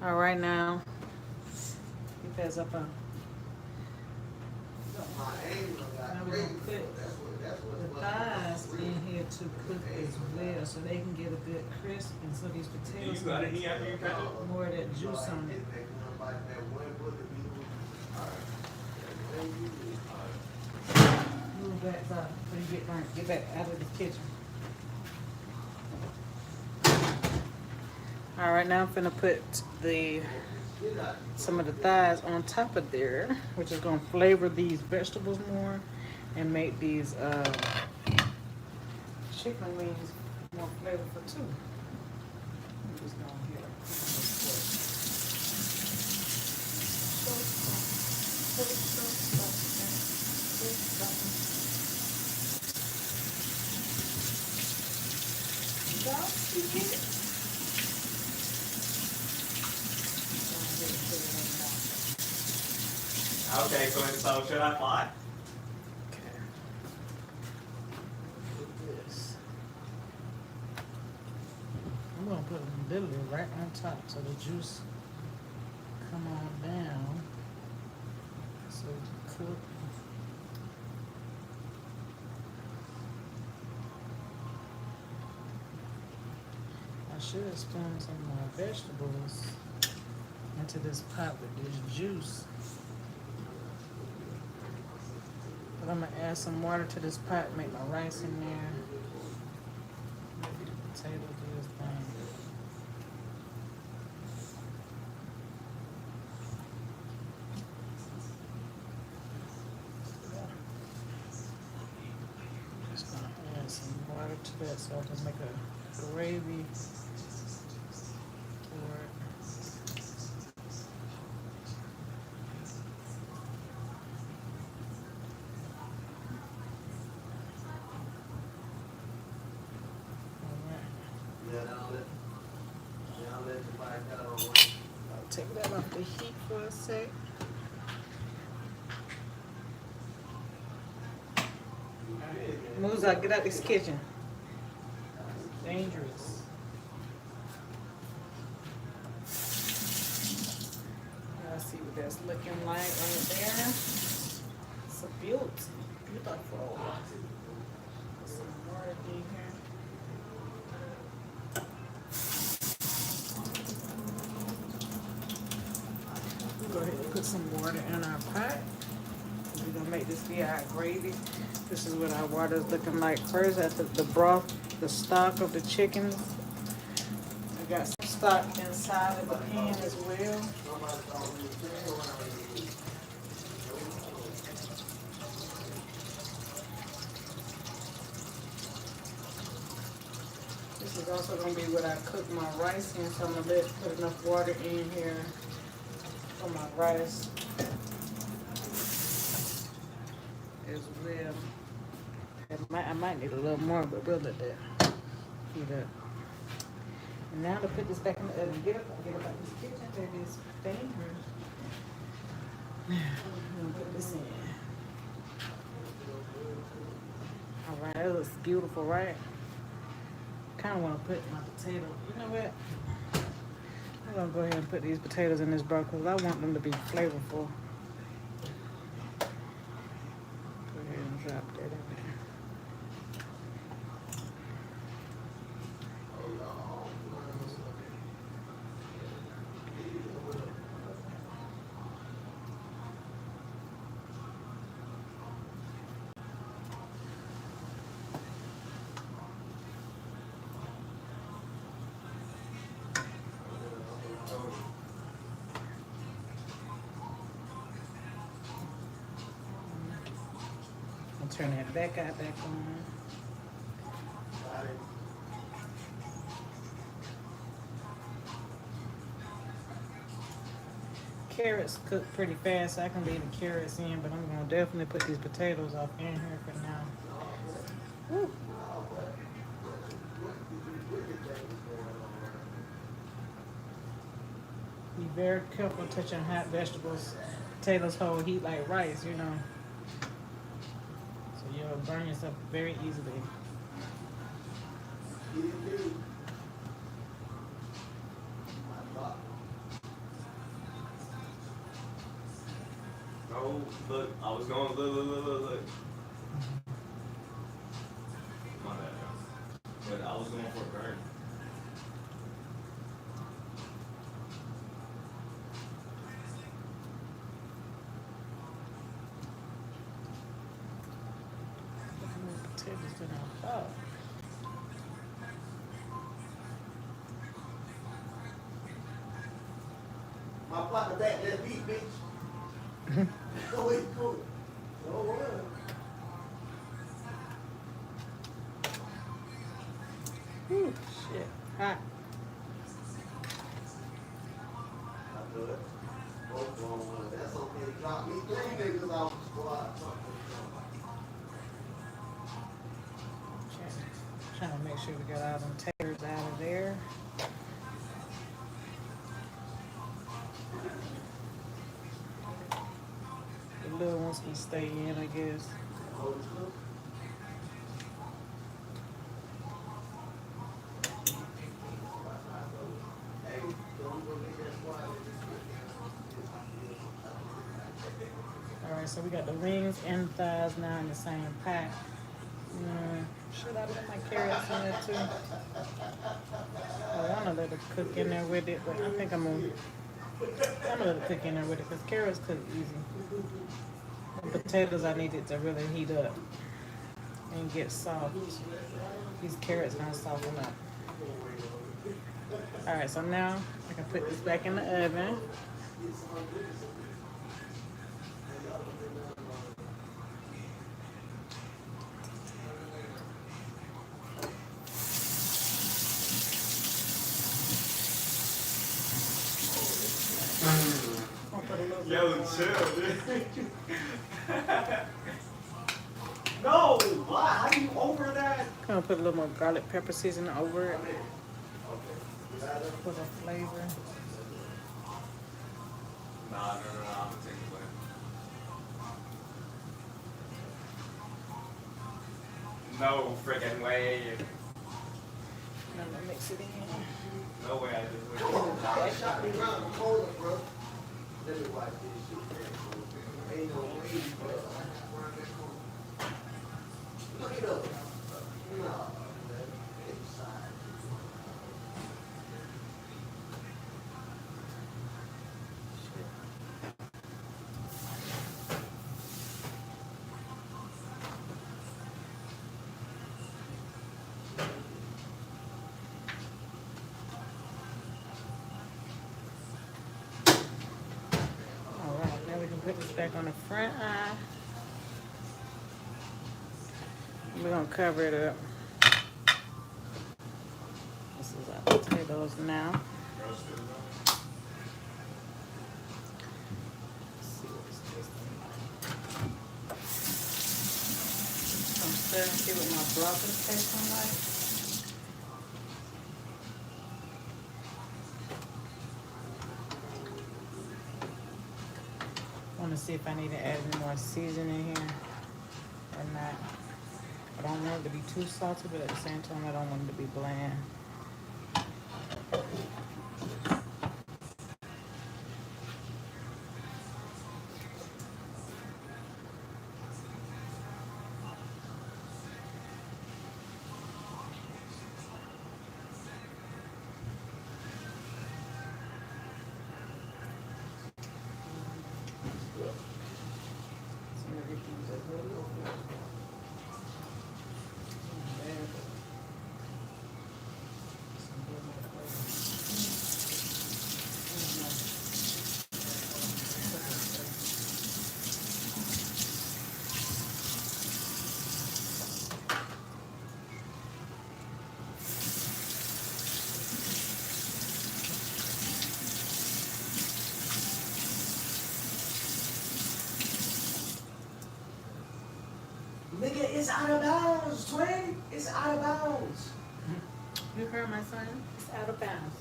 All right, now you pass up on. My aim got Now we're crazy. gonna put That's the what thighs in here to cook as well, so they can get a good crisp, and so these potatoes You got can any after you cut it? get more of that juice on it. Move back, so when you get burnt, get back out of the kitchen. All right, now I'm finna put some of the thighs on top of there, which is gonna flavor these vegetables more and make these chicken wings more flavorful too. I'm just gonna get Okay, so should I fly? Okay. This. I'm gonna put them literally right on top so the juice come on down. So it can cook. I should spoon some more vegetables into this pot with this juice. But I'm gonna add some water to this pot, make my rice in there. Maybe the potato do this thing. Just gonna add some water to that so I can make a gravy for it. I'll take that off the heat for a sec. Moves out, get out this kitchen. Dangerous. Let's see what that's looking like right there. It's a beautiful. Put some water in here. Go ahead and put some water in our pot. We're gonna make this be our gravy. This is what our water is looking like. First, after the broth, the stock of the chickens. I got some stock inside of the pan as well. This is also gonna be what I cook my rice in, so I'm gonna put enough water in here for my rice as well. I might need a little more, but we'll let that heat up. And now to put this back in the oven. Get up out this kitchen. That is dangerous. I'm gonna put this in. All right, that looks beautiful, right? Kind of want to put my potato. You know what? I'm gonna go ahead and put these potatoes in this broth because I want them to be flavorful. Go ahead and drop that in there. Turn that back on. Carrots cook pretty fast, so I can leave the carrots in, but I'm gonna definitely put these potatoes off in here for now. Woo. Be very careful touching hot vegetables. Potatoes hold heat like rice, you know. So you'll burn yourself very easily. go look. I was going look. My bad, y'all. But I was going for a burn. Potatoes that I bought. My partner back that beat, bitch. Oh, wait, cool. Oh, well. Whew, shit. Hot. I do it. Oh, that's okay. Drop me 3 niggas off the squad. Okay. Trying to make sure we got all them taters out of there. The little ones can stay in, I guess. Alright, so we got the wings and thighs now in the same pack. Should I let my carrots in there too? I want to let it cook in there with it, but I think I'm gonna let it cook in there with it because carrots cook easy. The potatoes I needed to really heat up and get soft. These carrots gonna soften up. Alright, so now I can put this back in the oven. Yo, chill, dude. No, why? How you over that? Gonna put a little more garlic pepper seasoning over it for the flavor. Nah, I'm gonna take it away. No freaking way. And I'm gonna mix it in. No way I just Come went. on, Kyle. Shot me around the corner, bro. Let me watch this shit, man, bro. Ain't no way, bro. Look it up. No, man. Inside. Alright, now we can put this back on the front eye. We're gonna cover it up. This is our potatoes now. Let's see what this tastes like. I'm starting to see what my broth is tasting like. I want to see if I need to add any more seasoning here or not. I don't want it to be too salty, but at the same time, I don't want it to be bland. Some of these things are really good. Nigga, it's out of bounds, twin. It's out of bounds. You heard my son? It's out of bounds.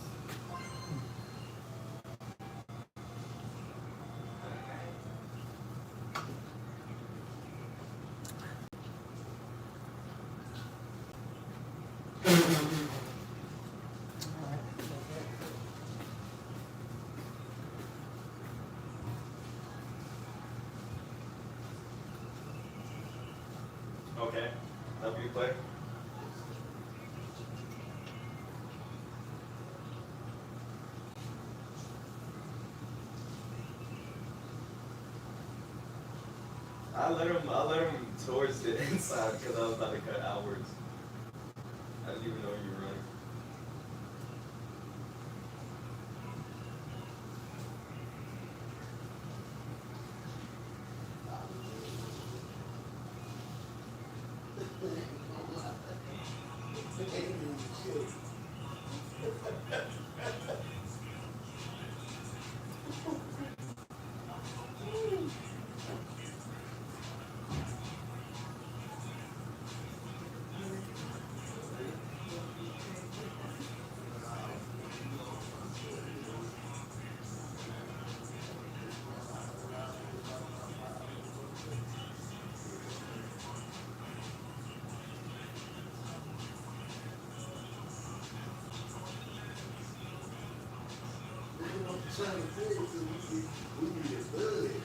Okay. Help you play. I let him towards the inside because I was about to cut outwards. I didn't even know you were running.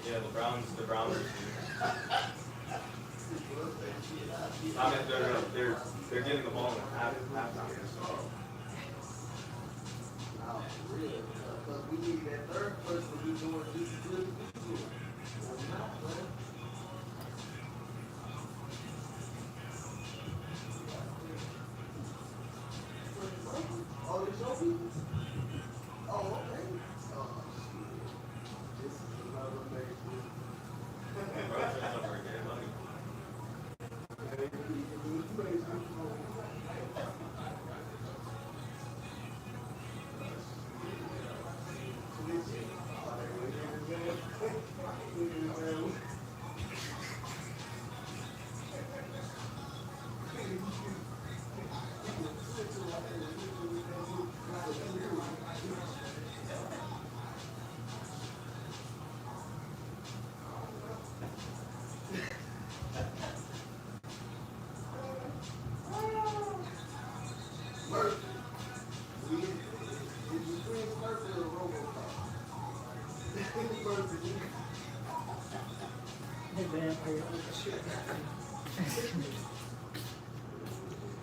Yeah, the Browns are I mean, they're getting the ball in halftime. We need that third person to be doing just as good as we do. Oh, it's your people? Oh, okay. Oh, shit. This is another thing.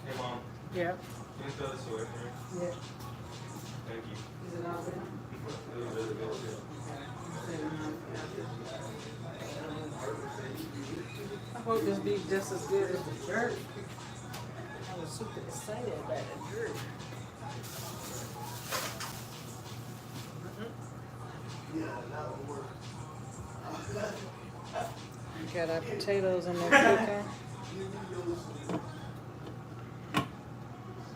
Hey, Mom. Yeah. Can you throw this away for me? Yeah. Thank you. Is it all there? It was really good too. I hope this be just as good as the jerk. I was super excited about the jerk. Yeah, that would work. We got our potatoes in there cooking.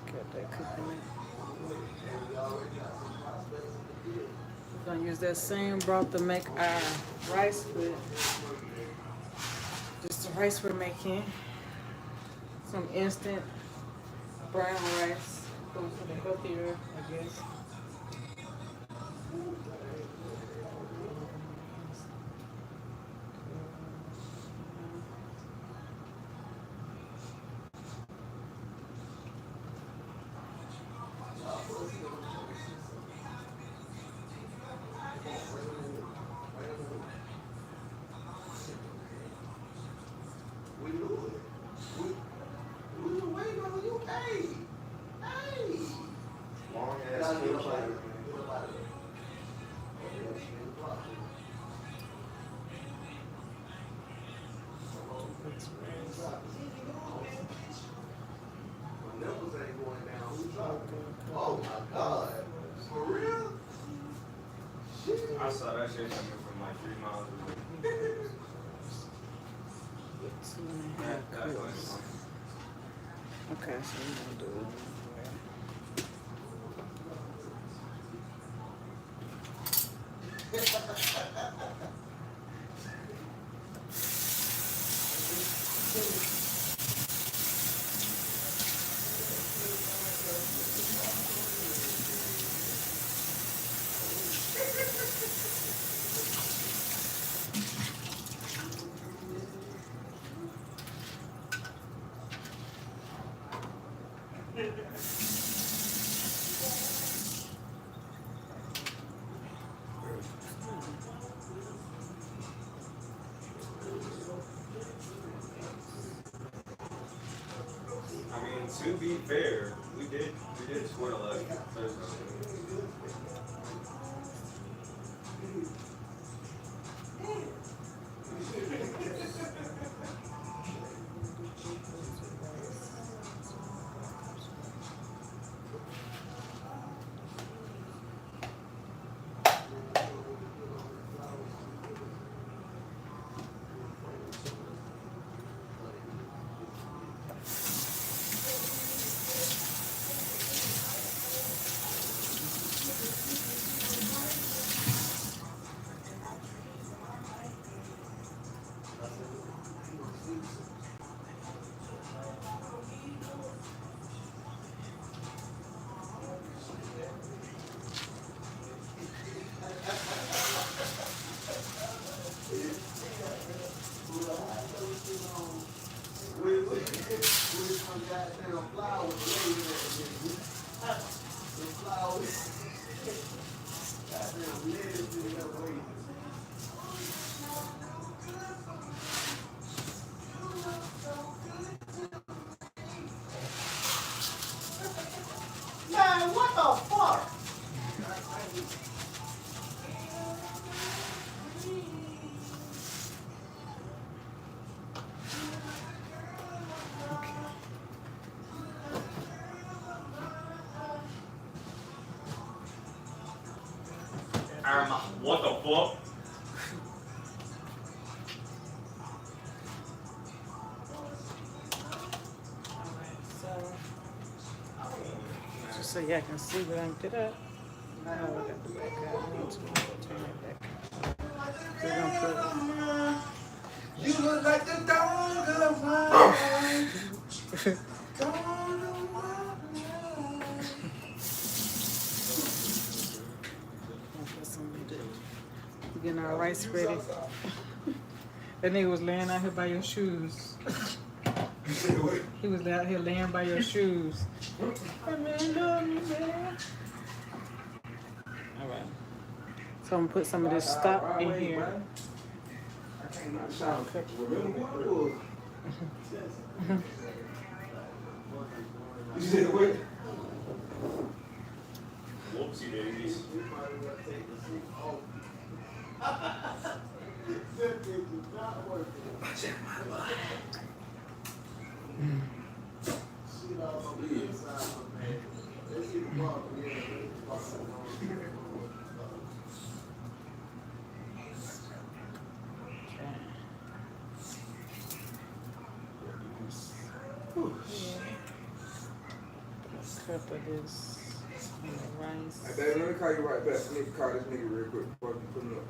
Got that cooking. We're gonna use that same broth to make our rice with. Just the rice we're making. Some instant brown rice. Goes for the healthier, I guess. We knew it. We were waiting on you. Hey! Hey! Long Gotta ass get food up out of chain. here. Get up out of here. Oh, yeah, she ain't blocked you. When numbers ain't going down, who's dropping? Oh my God. For real? Shit. I saw that shit coming from like 3 miles away. 2.5 That's cups. fine. Okay, so we're gonna do it. To be fair, we did score a lot of touchdowns. With some goddamn flowers laying there. The flowers. Goddamn lettuce in that way. Man, what the fuck? What the fuck? Just so y'all can see what I did up. Now I got the back out. I need to turn it back. We're gonna put You look like the dog of mine. Dog of mine. we're getting our rice ready. That nigga was laying out here by your shoes. He was out here laying by your shoes. Hey man, love me, man. All right. So I'm gonna put some of this stock in here. You said what? Whoopsie daisies. Cup of this and the rice. Hey, baby, let me call you right back. I need to call this nigga real quick before you put him up.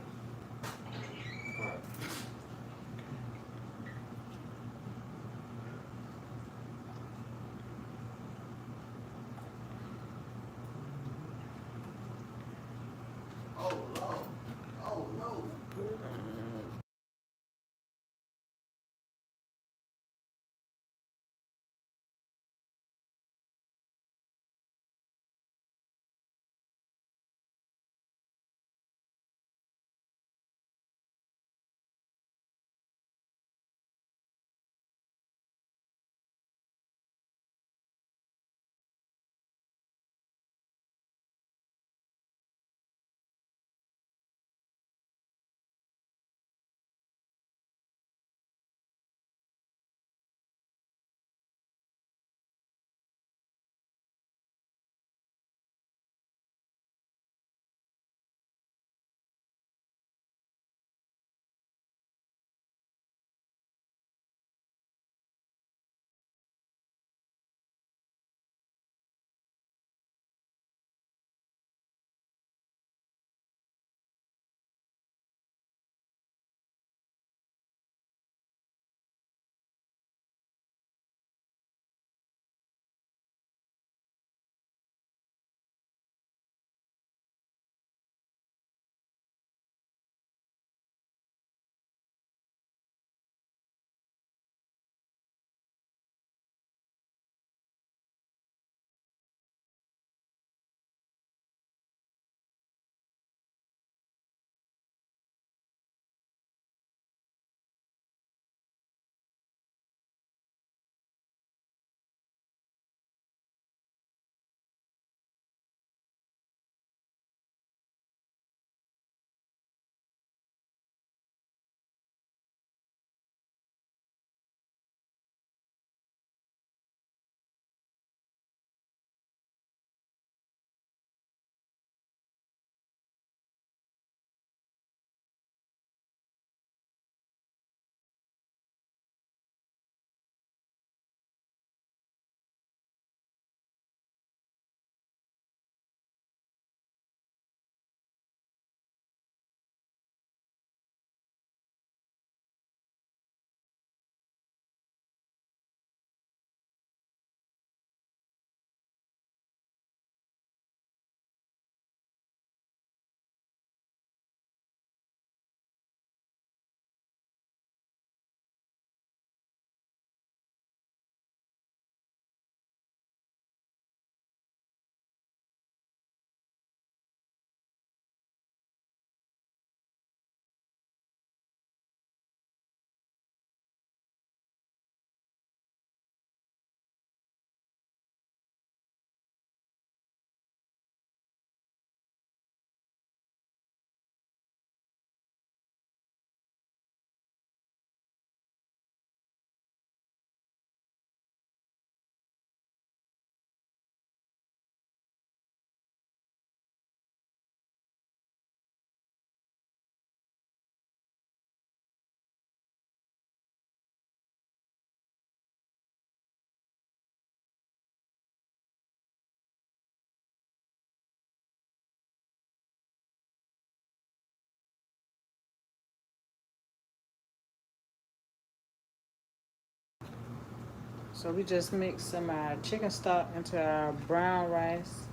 So we just mixed some of our chicken stock into our brown rice,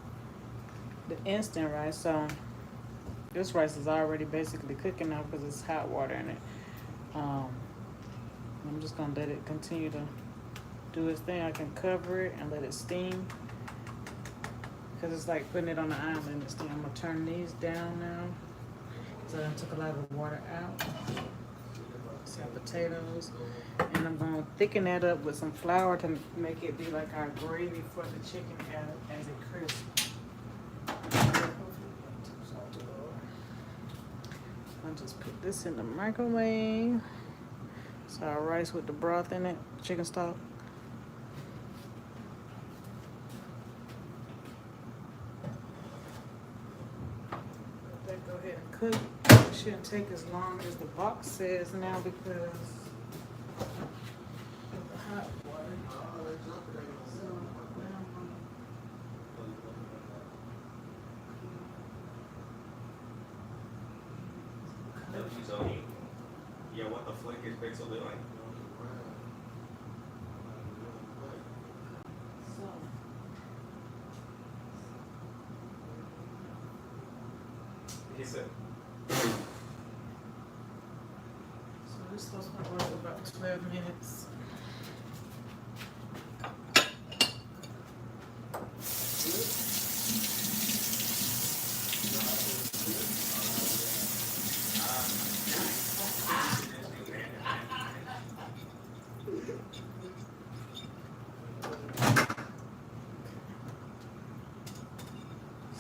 the instant rice. So this rice is already basically cooking now because it's hot water in it. I'm just gonna let it continue to do its thing. I can cover it and let it steam because it's like putting it on the island. It's steam. I'm gonna turn these down now. So I took a lot of the water out. Some potatoes, and I'm gonna thicken that up with some flour to make it be like our gravy for the chicken as it crisps. I'll just put this in the microwave. So our rice with the broth in it, chicken stock. Let that go ahead and cook. It shouldn't take as long as the box says now because of the hot water. So now Yeah, what the flick is Pixel doing? He said. So this supposed to work for about 12 minutes.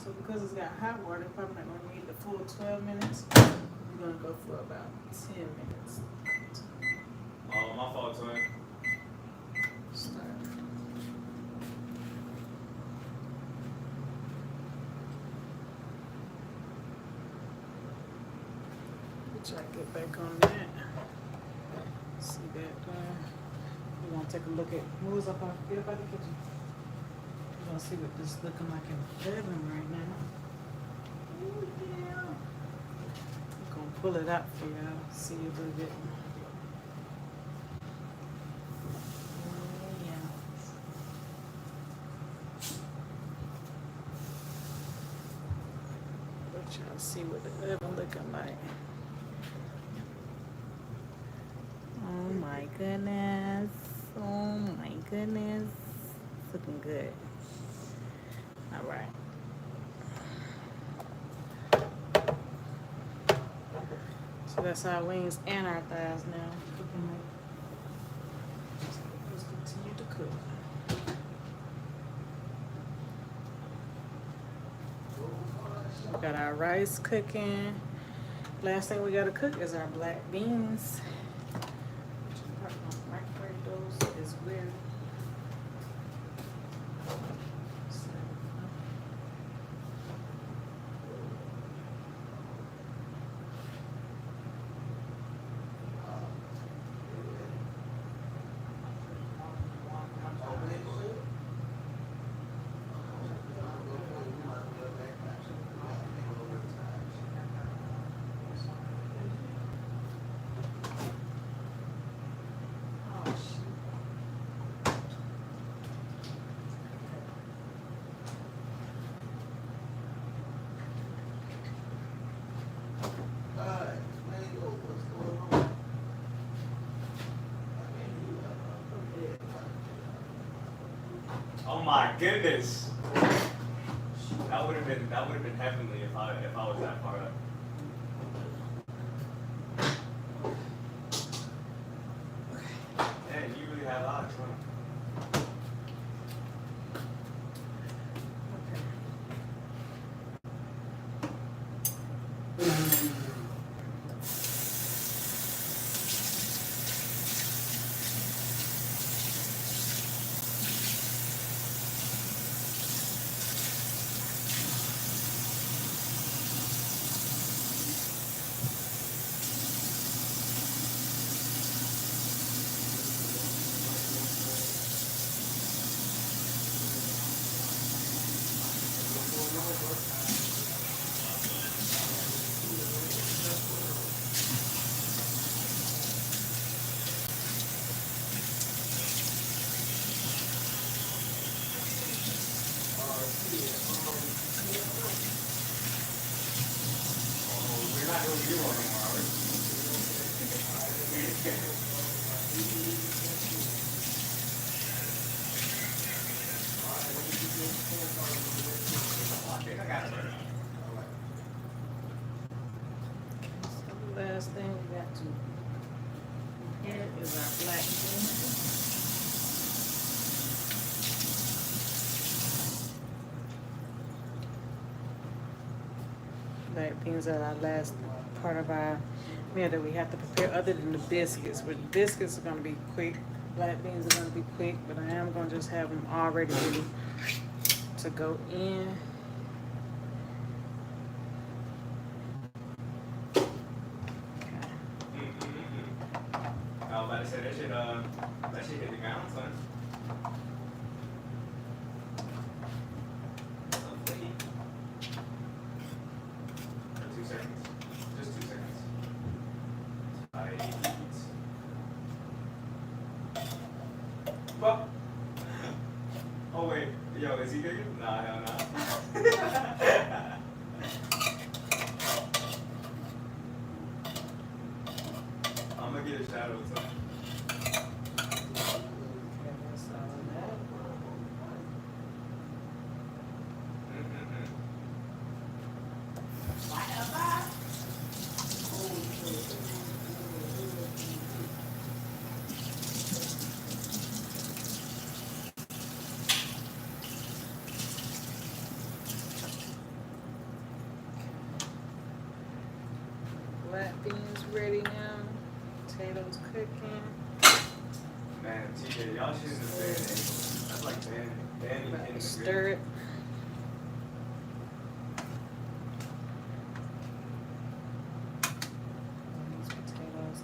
So because it's got hot water, probably not gonna need the full 12 minutes. We're gonna go for about 10 minutes. Oh, my fault, twin. Start. Try to get back on that. See that. We're gonna take a look at. Move up out. Get up out the kitchen. We're gonna see what this is looking like in the oven right now. Ooh, yeah. I'm gonna pull it out for y'all. See a little bit. Oh, yeah. Let y'all see what the oven looking like. Oh my goodness. Oh my goodness. It's looking good. All right. So that's our wings and our thighs now. Cooking like. Let's continue to cook. We got our rice cooking. Last thing we gotta cook is our black beans. Microwave those as well. Oh my goodness. That would have been heavenly if I was that far up. Man, you really have odds, huh? You want them already. I think I got it right. So the last thing we got to here is our black beans. Black beans are our last part of our meal that we have to prepare, other than the biscuits. But the biscuits are gonna be quick. Black beans are gonna be quick, but I am gonna just have them already ready to go in. I was about to say that shit hit the ground, son. So flicky. For 2 seconds. Just 2 seconds. Right. Fuck. Oh wait, yo, is he good? Nah, hell nah. I'm gonna get a shadow, son. Black beans ready now. Potatoes cooking. Man, TJ, y'all shouldn't have said that. That's like Danny About in to the stir it. These potatoes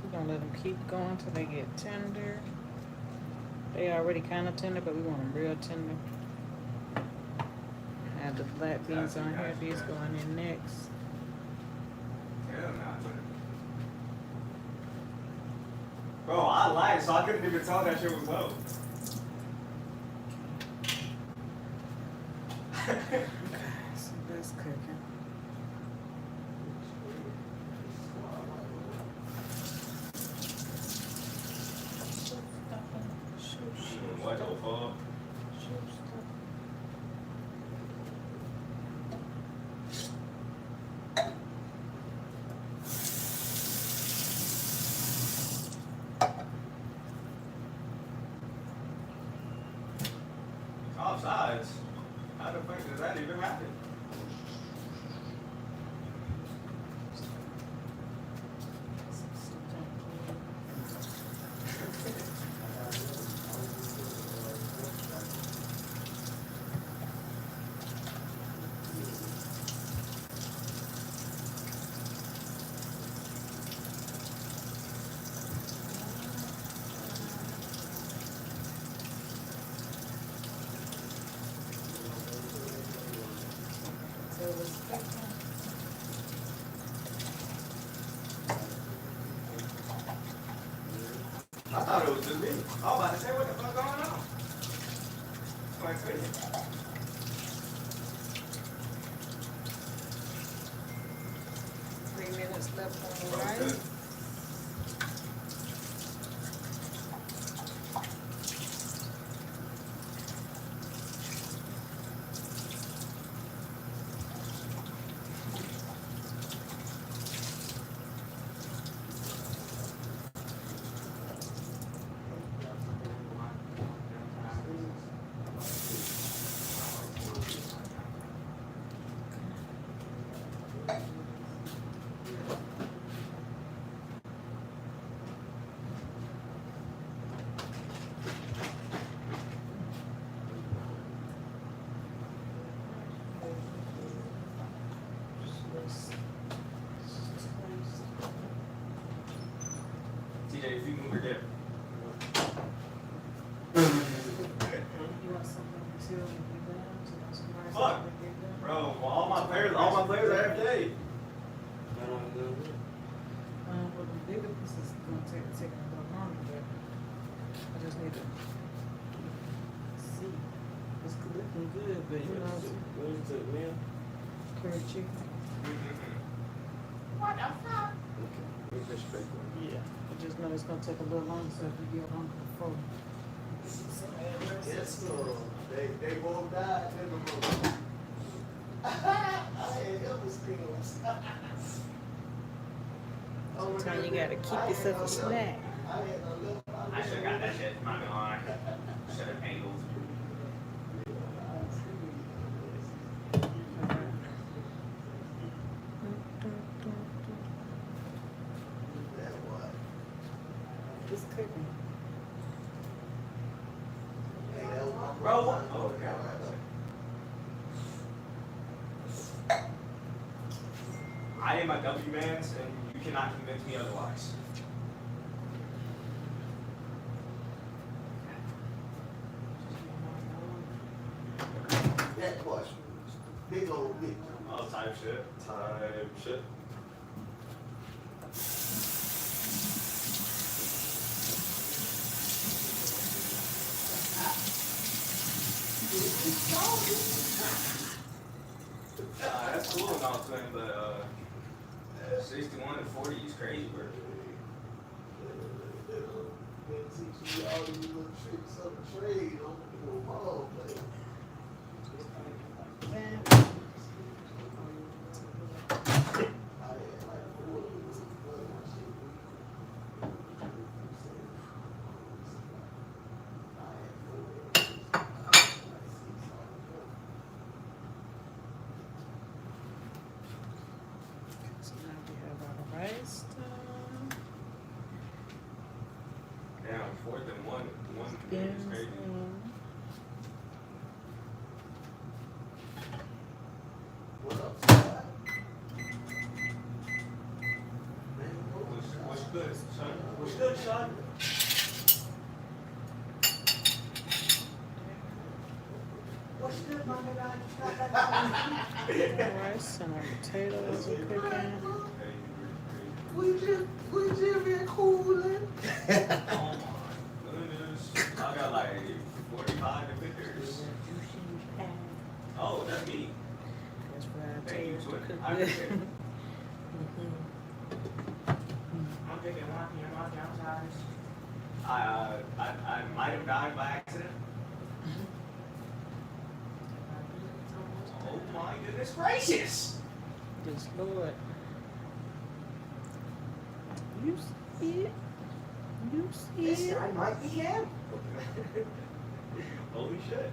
we're gonna let them keep going till they get tender. They already kind of tender, but we want them real tender. Have the black beans on here. These going in next. Hell nah. Bro, I lied, so I couldn't even tell that shit was low. Okay, so that's cooking. What the fuck? Offsides? How the fuck does that even happen? I thought it was just me. I was about to say, what the fuck going on? Quite crazy. 3 minutes left on the Bro, rice. good. TJ, if you move your dip. You want something until we get done? So that's some rice Fuck. until we get done? Bro, well, all my players are every day. Well, the bigger piece is gonna take a little longer, but I just need to see. It's looking good, but you know, curry chicken. What the fuck? Yeah. I just know it's gonna take a little longer, so if you get on the phone. Yes, sir. They both died. They both. I had ever skills. Sometimes you gotta keep yourself a snack. I should have got that shit. I'm not gonna lie. Should have angled. It's cooking. Bro, what? Oh, okay. I am a W man's, and you cannot convince me otherwise. That was big old bitch. Oh, type shit. Type shit. That's cool and all, twin, but 61 and 40 is crazy, bro. Teach all these little tricks of the trade on the ball play. So now we have our rice done. Damn, 4th and 1 Beans is crazy. in. What up, Scott? What's good, son? What's good, son? What's good, my nigga? Rice and our potatoes are cooking. We just been cooling. Oh my goodness. I got like 45 to 50. Oh, that's me. That's what I Thank you, told you to twin. cook I good. appreciate it. I'm thinking one size. I might have died by accident. Oh my goodness gracious! Yes, Lord. You see it? You see This it? guy might be him. Holy shit.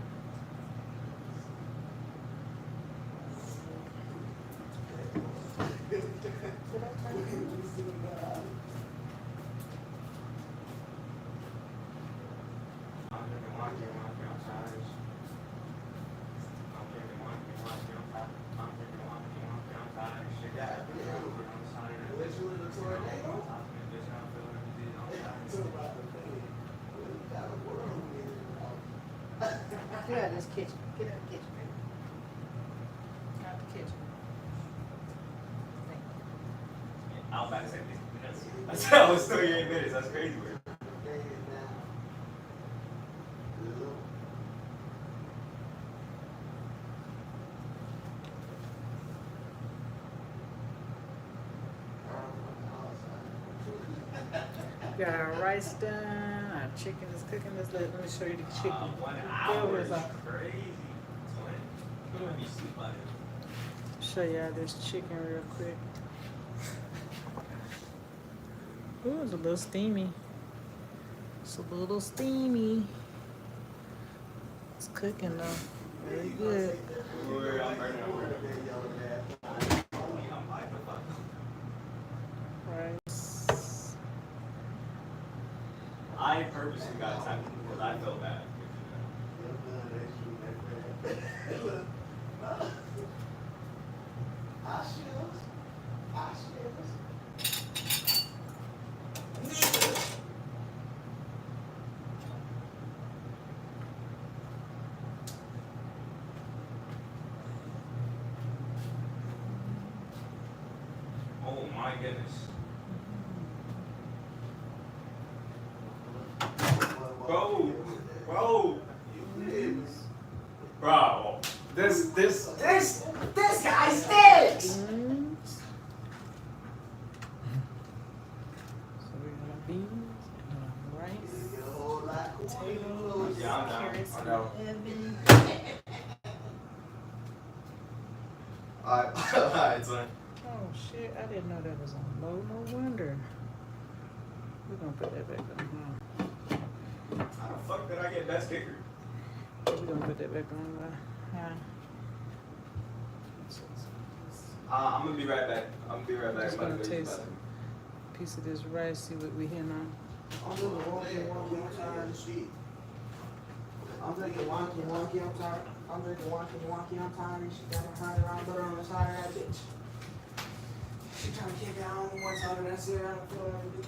Get out of this kitchen. Get out of the kitchen. Out the kitchen. I was about to say this. I said I was 38 minutes. That's crazy. Weird. Got our rice done. Our chicken is cooking. Let me show you the chicken. 1 There hour was is a- crazy. Twin. You might be asleep by then. Show y'all this chicken real quick. Ooh, it's a little steamy. It's a little steamy. It's cooking though. Very good. I'm burning. Rice. I purposely got time because I felt bad. Oh my goodness. Bro, this guy stinks. Alright, alright, son. Oh shit, I didn't know that was on low. No wonder. We're gonna put that back on. How the fuck did I get best kicker? We're gonna put that back on. I'm gonna be right back. I'm Just gonna I'm about to taste go a piece of this rice, see what we hitting on. I'm doing wonky, I'm tired of shit. I'm drinking wonky, I'm tired. I'm drinking wonky, I'm tired. She got her honey around butter on the side of that bitch. She trying to kick out on one side of that shit. I don't feel like it.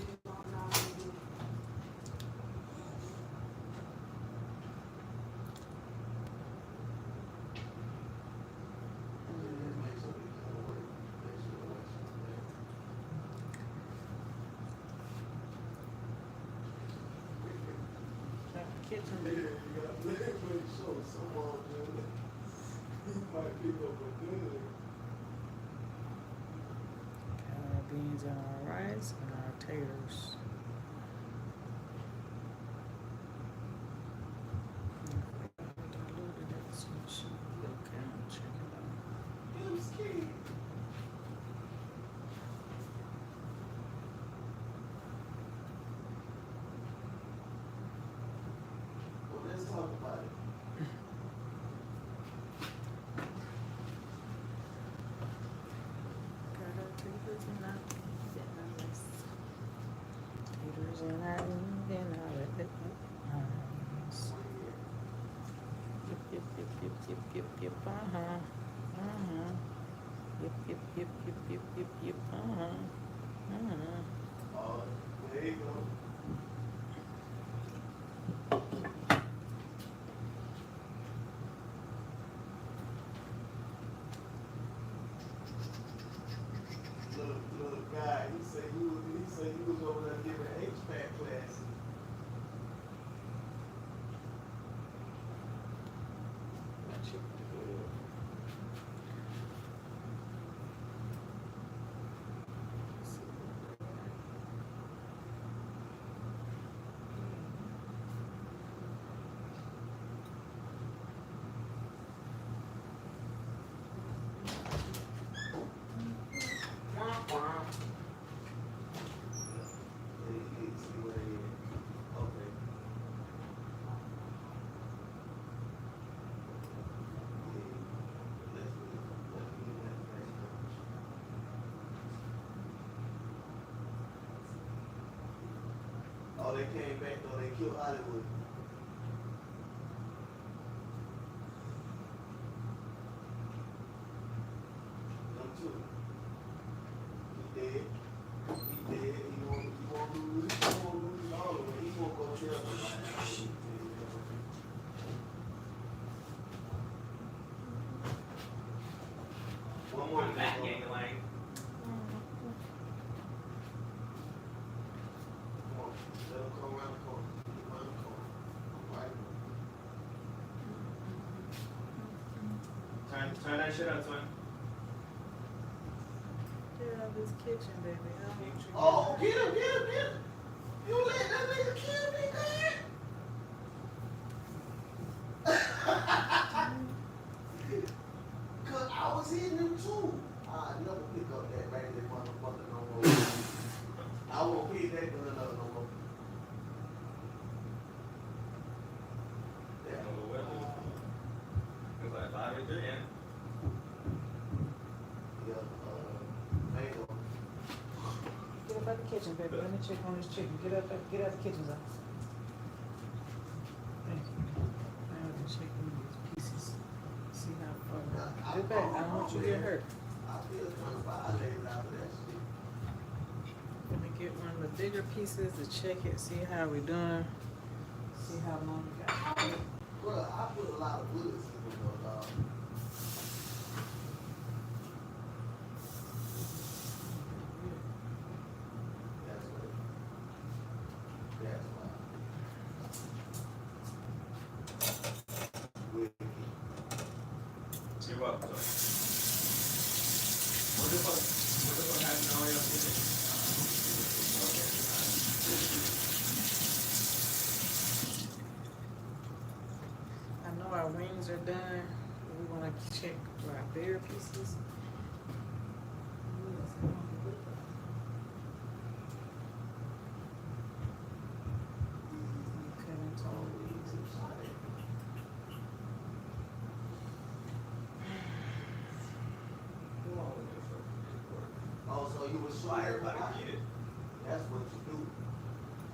Kitchen, Yeah, baby. you got to make sure someone might pick up a good. Got our beans and our rice and our taters. Diluted it, so it should be okay. I'll check it out. I'm scared. Well, let's talk about it. Got our taters and our beans and our rice. Taters and our beans and our rice. Yep, yep, yep, yep, yep, yep, yep, Yep, yep, yep, yep, yep, yep, yep, There you go. Little guy, he said he was over there giving HVAC classes. Oh, they came back though, they killed Hollywood. Them too. He dead. He dead. He won't lose it all the way. He won't go travel right now. One more I'm back, thing. Yangalang. Come on, let him come around the corner. Around the corner. Right. Turn that shit up, twin. Get out of this kitchen, baby. I don't want you. Oh, get him, get him, get him. You let that nigga kill me, man. Cause I was hitting him too. I never pick up that raggedy motherfucker no more. I won't pick that gun up no more. Yeah. It's like 5 and 3, yeah. Yeah, mango. Get up out the kitchen, baby. Let me check on this chicken. Get out the kitchen, Zach. Thank you. Now we can check on these pieces. See how far. Get back. I don't want you to get hurt. I feel kind of violated out of that shit. Let me get one of the bigger pieces to check it. See how we doing. See how long we got. Bruh, I put a lot of bullets in it though, dog. That's what. That's why. Wicked. You're welcome, twin. What the fuck happened to all your shit? I know I rings are done. We want to check for our bigger pieces. Cut into all these. Oh, so you was Why shooting everybody everybody? get it? That's what you do.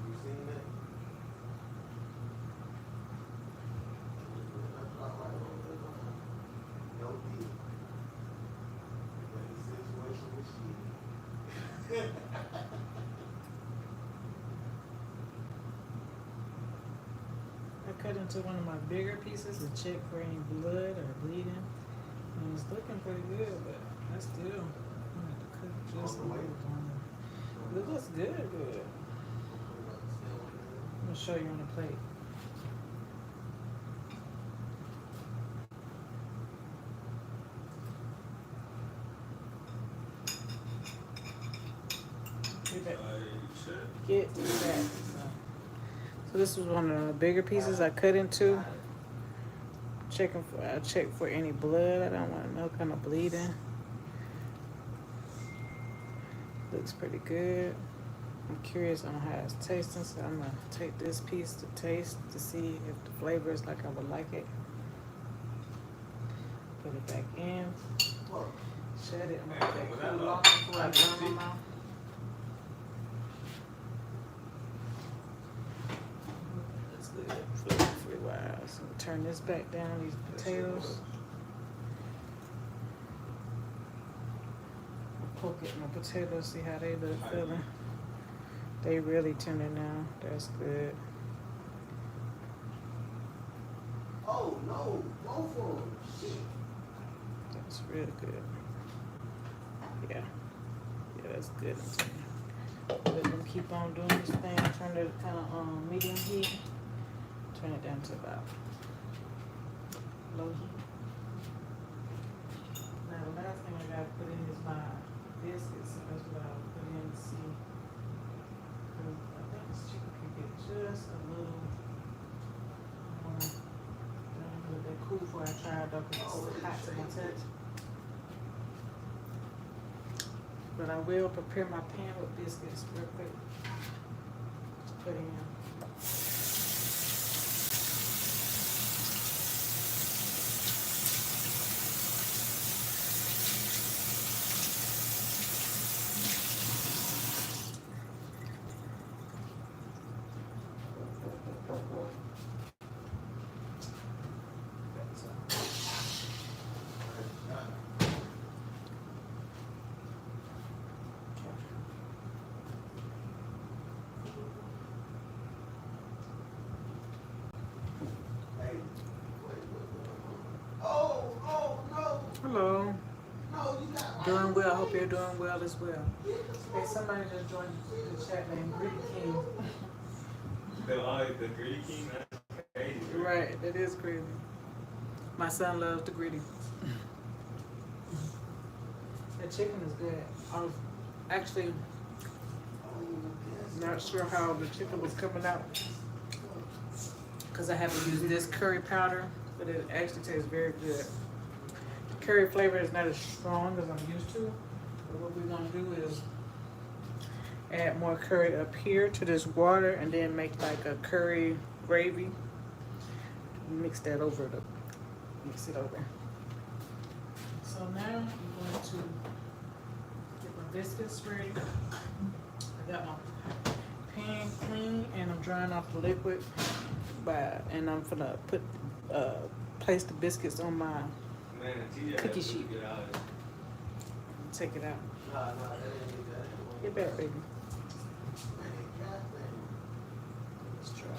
You seen that? No deal. But the situation was shit. I cut into one of my bigger pieces to check for any blood or bleeding. And it's looking pretty good, but I still I'm gonna have to cut just a little longer. It looks good. I'm gonna show you on the plate. Get back. Shit. Get back. So this was one of the bigger pieces I cut into. I check for any blood. I don't want no kind of bleeding. Looks pretty good. I'm curious on how it's tasting, so I'm gonna take this piece to taste to see if the flavor is like I would like it. Put it back in. Shut it. I'm gonna let that cool off before I drum my mouth. That's good. Flip it for a while. So turn this back down. These potatoes. Poke at my potatoes, see how they look feeling. They really tender now. That's good. Oh no, both of them. Shit. That's real good. Yeah. Yeah, that's good. Let them keep on doing this thing. Turn it kind of medium heat. Turn it down to about low heat. Now the last thing I gotta put in is my biscuits. So that's what I'll put in to see. I think this chicken can get just a little bit cool before I try it though, because it's hot to my touch. But I will prepare my pan with biscuits real quick. Put in. Hey, oh no. Hello. No, you got Doing well. I hope you're doing well as well. Hey, somebody just joined the chat named Greedy King. The Greedy King, that's crazy. Right, that is crazy. My son loves the greedy. The chicken is good. I was actually not sure how the chicken was coming out because I have to use this curry powder, but it actually tastes very good. The curry flavor is not as strong as I'm used to, but what we're gonna do is add more curry up here to this water and then make like a curry gravy. Mix that over to mix it over. So now I'm going to get my biscuits ready. I got my pan clean and I'm drying off the liquid. And I'm gonna place the biscuits on my Man, TJ has cookie really sheet. good eyes. Take it out. Nah, that ain't that. Get back, baby. Man, goddamn. Let's try.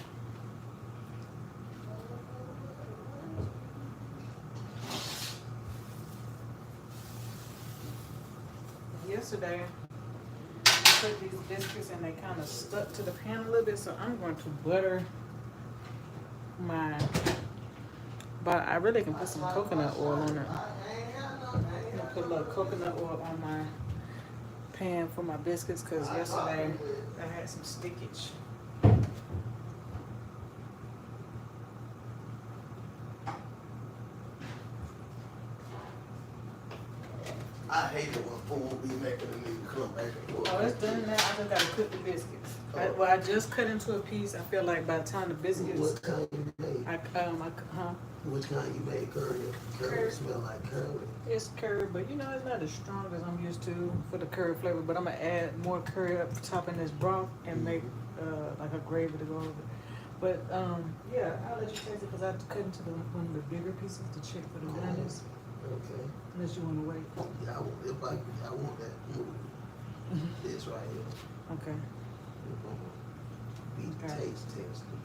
Yesterday, I put these biscuits and they kind of stuck to the pan a little bit, so I'm going to butter my. But I really can put some coconut oil on it. I'm gonna put a little coconut oil on my pan for my biscuits because yesterday I had some stickage. I hate it when food be making the nigga come back and forth. Oh, it's done now. I just gotta cook the biscuits. I just cut into a piece. I feel like by the time the biscuits, What kind you made? Which kind you made? Curry. Curry smell like curry. It's curry, but you know it's not as strong as I'm used to for the curry flavor. But I'm gonna add more curry up top in this broth and make like a gravy to go over. But yeah, I'll let you taste it because I cut into one of the bigger pieces to check for the bitterness. Okay. Unless you want to wait. Yeah, I want that. This right here. Okay. Be Okay. taste tested.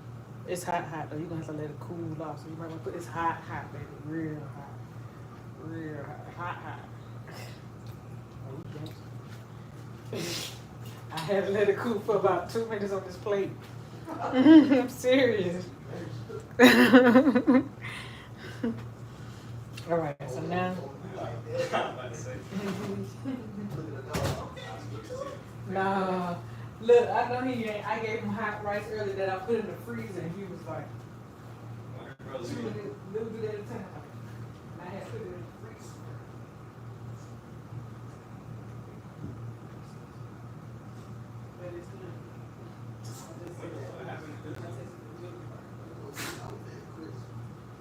It's hot though. You're gonna have to let it cool off. So you might want to put it's hot, baby, real hot. Oh, I had to let it cool for about 2 minutes on this plate. I'm serious. All right, so now. Nah, look, I know he ain't. I gave him hot rice earlier that I put in the freezer, and he was like, little bit at a time. And I had put it in the freezer. But it's good.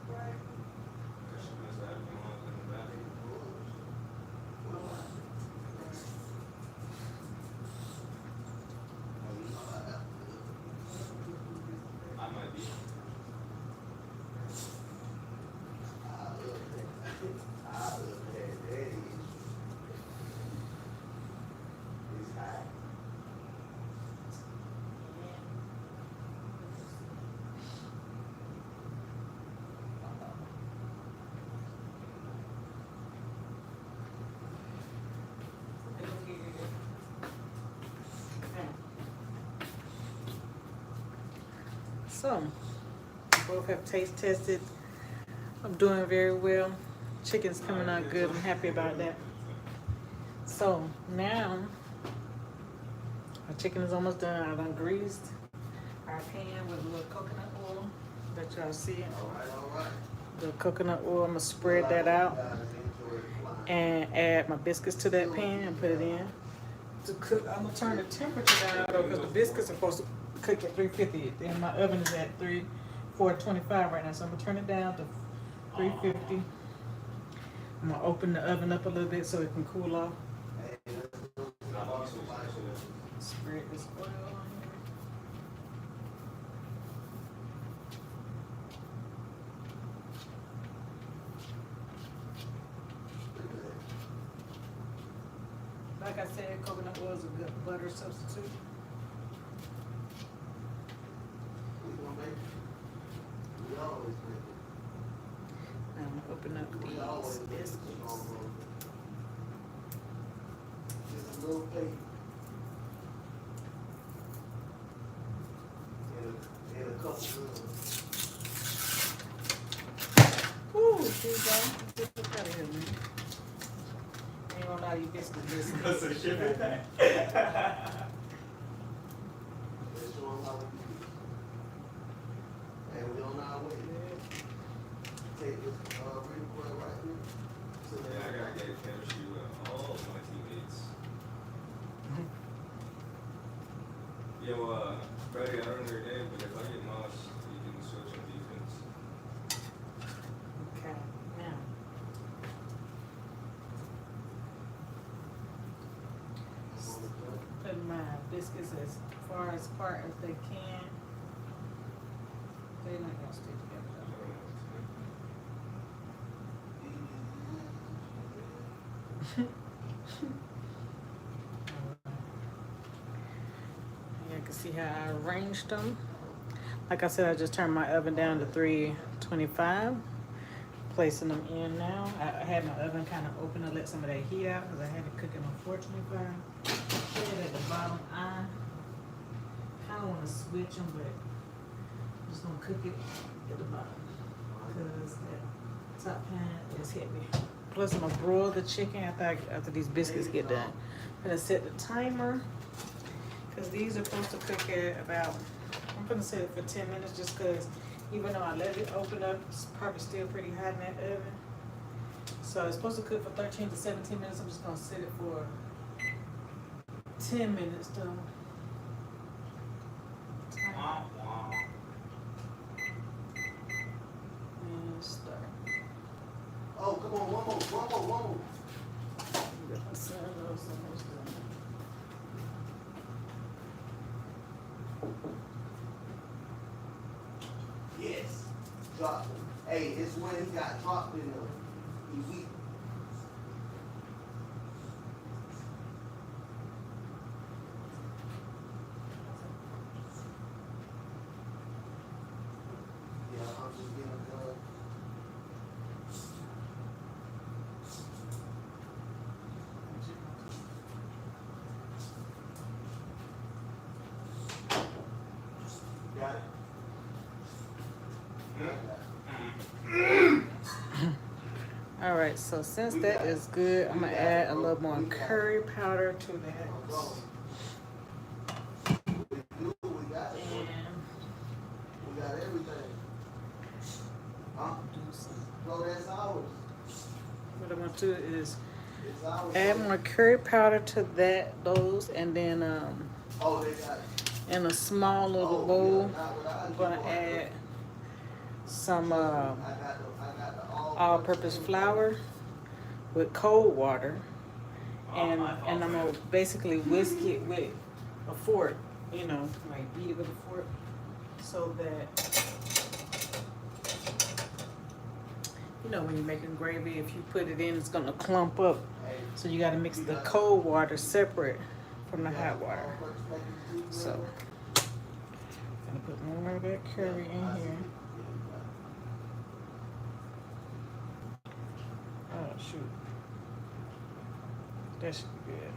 Right. I might be. So, both have taste tested. I'm doing very well. Chicken's coming out good. I'm happy about that. So now, our chicken is almost done. I done greased our pan with a little coconut oil that y'all see. The coconut oil, I'm gonna spread that out and add my biscuits to that pan and put it in. To cook, I'm gonna turn the temperature down though because the biscuits are supposed to cook at 350. And my oven is at 425 right now, so I'm gonna turn it down to 350. I'm gonna open the oven up a little bit so it can cool off. Spread this oil on here. Like I said, coconut oil is a good butter substitute. I'm gonna open up these biscuits. Just a little plate. And a couple of Ooh, see that? Get the out of here, man. Ain't gonna lie, you biscuits. That's a shit. Let's show 'em how we do it. And we on our way. Take this recording right here. So Yeah, I gotta get chemistry with all of my teammates. Yo, Freddie, I don't know your name, but if I get lost, you can switch on defense. Okay, now. Put my biscuits as far apart as they can. They're not gonna stay together though. You can see how I arranged them. Like I said, I just turned my oven down to 325. Placing them in now. I had my oven kind of open to let some of that heat out because I had it cooking on 425. Put it at the bottom. I kind of want to switch them, but I'm just going to cook it at the bottom because that top pan is heavy. Plus, I'm going to broil the chicken after these biscuits get done. I'm going to set the timer because these are supposed to cook at about, I'm going to set it for 10 minutes just because even though I let it open up, it's probably still pretty hot in that oven. So So it's supposed to cook for 13 to 17 minutes. I'm just gonna set it for 10 minutes though. Wah, wah. And start. Oh, come on, one more. Yes. Drop. Hey, it's when he got dropped in the week. Yeah, I'm just getting got it. All right, so since that is good, I'm gonna add a little more curry powder to that. We got it. And We got everything. Huh? do some. No, that's ours. What I'm gonna do is It's ours. add more curry powder to those, and then Oh, they got it. in a small little Oh, bowl, yeah, not what I I'm do. gonna add some I got the all-purpose flour with cold water, and my fault, I'm gonna man. basically whisk it with a fork, you know, like beat it with a fork, so that you know when you're making gravy, if you put it in, it's gonna clump up. So you gotta mix the cold water separate from the hot water. So I'm gonna put more of that curry in here. Oh shoot. That should be good.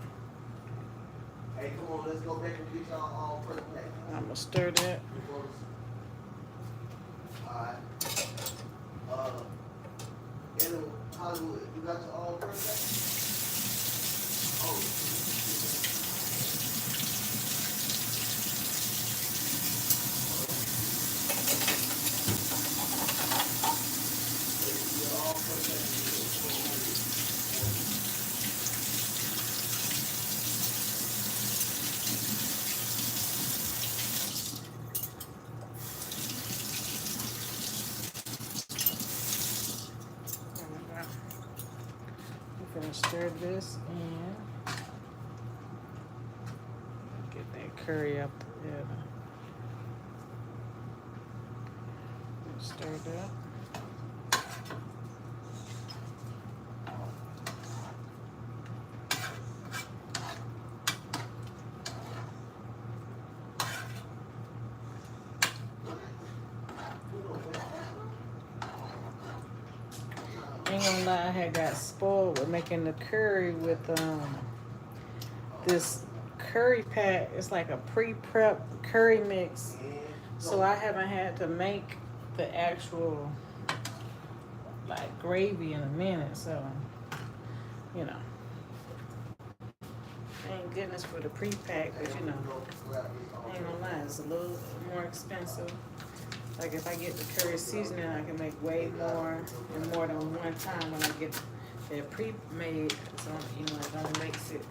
Hey, come on, let's go back and get y'all all first back. I'm gonna stir that. Alright. In Hollywood, you got your all first back? Oh. Your all first I'm gonna stir this in. Get that curry up together. Stir that. Ain't gonna lie, I had got spoiled with making the curry with this curry pack. It's like a pre-prep curry mix. So I haven't had to make the actual like gravy in a minute. So, you know. Thank goodness for the pre-pack, but you know, I ain't gonna lie, it's a little more expensive. Like if I get the curry seasoning, I can make way more and more than one time when I get that pre-made. So you know, it only makes it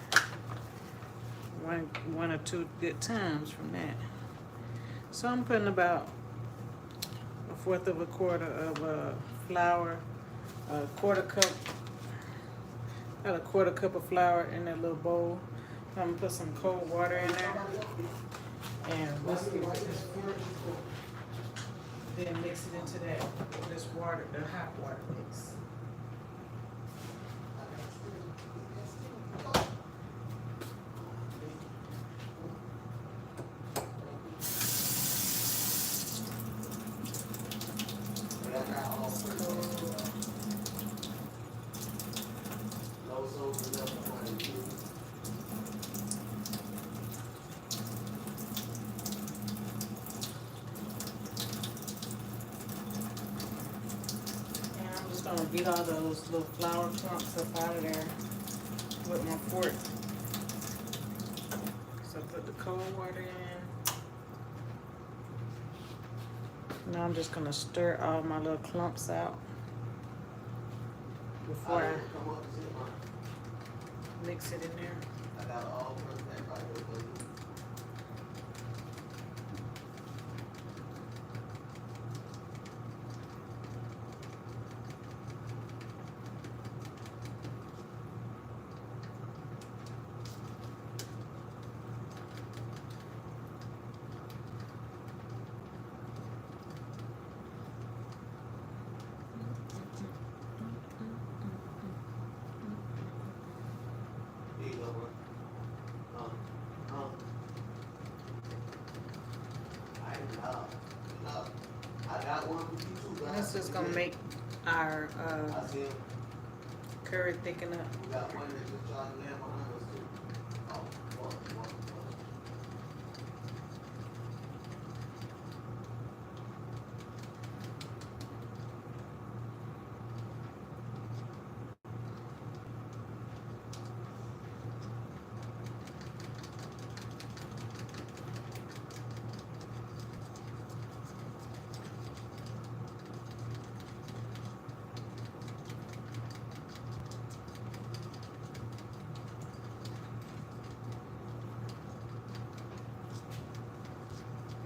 one or two good times from that. So I'm putting about 1/4 of a quarter of flour, a quarter cup, about a quarter cup of flour in that little bowl. I'm gonna put some cold water in there and whisk it with this fork. Then mix it into this water, the hot water mix. Gonna beat all those little flour clumps up out of there with my fork. So put the cold water in. Now I'm just gonna stir all my little clumps out. before I come up and see mine. mix it in there. I got an all purpose pack right here for you. Here you go, bro. I got one for you too, guys. This is gonna make our I see him. curry thicken up. We got one that just tried to land behind us too. Oh, one.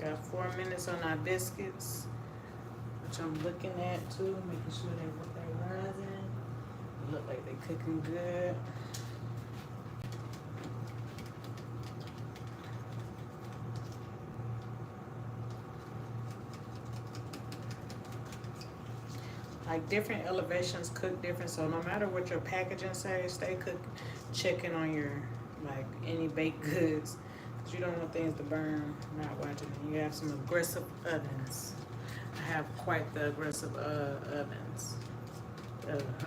Got 4 minutes on our biscuits, which I'm looking at too, making sure they're rising. They look like they're cooking good. Like different elevations cook different, so no matter what your packaging says, stay checking on your like any baked goods. You don't want things to burn not watching it. You have some aggressive ovens. I have quite the aggressive ovens.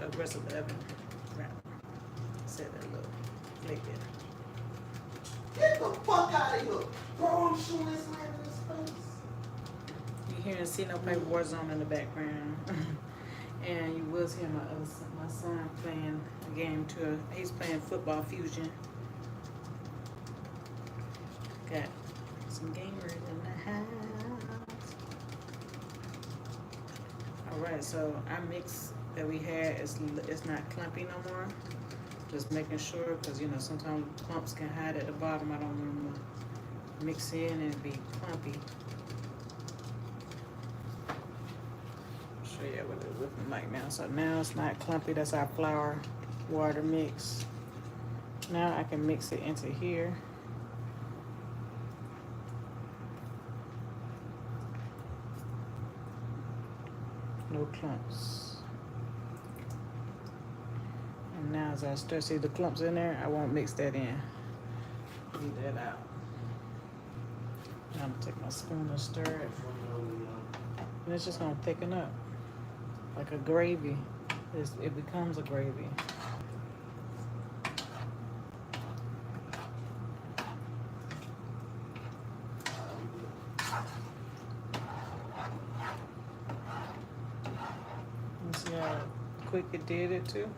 Aggressive oven wrap. Said that little flick there. Get the fuck out of here. Bro, I'm shooting this man in his face. You hearing See No Paper War Zone in the background. And you will hear my son playing a game too. He's playing Football Fusion. Got some gamers in the house. Alright, so our mix that we had is not clumpy no more. Just making sure, because you know sometimes clumps can hide at the bottom. I don't want them to mix in and be clumpy. Show you what it's looking like now. So now it's not clumpy. That's our flour water mix. Now I can mix it into here. No clumps. And now as I start see the clumps in there, I won't mix that in. Leave that out. Now I'm gonna take my spoon and stir it. And it's just gonna thicken up. Like a gravy. It becomes a gravy. You see how quick it did it too?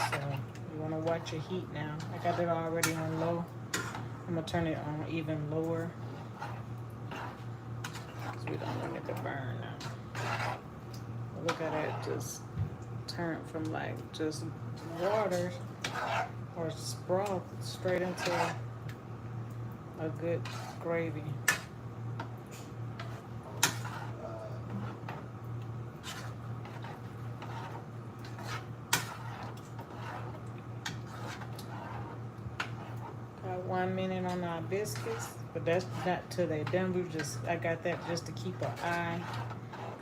So you wanna watch your heat now. I got it already on low. I'm gonna turn it on even lower. So we don't want it to burn now. Look at that, just turn from like just water or broth straight into a good gravy. Got 1 minute on our biscuits, but that's not till they done. I got that just to keep an eye.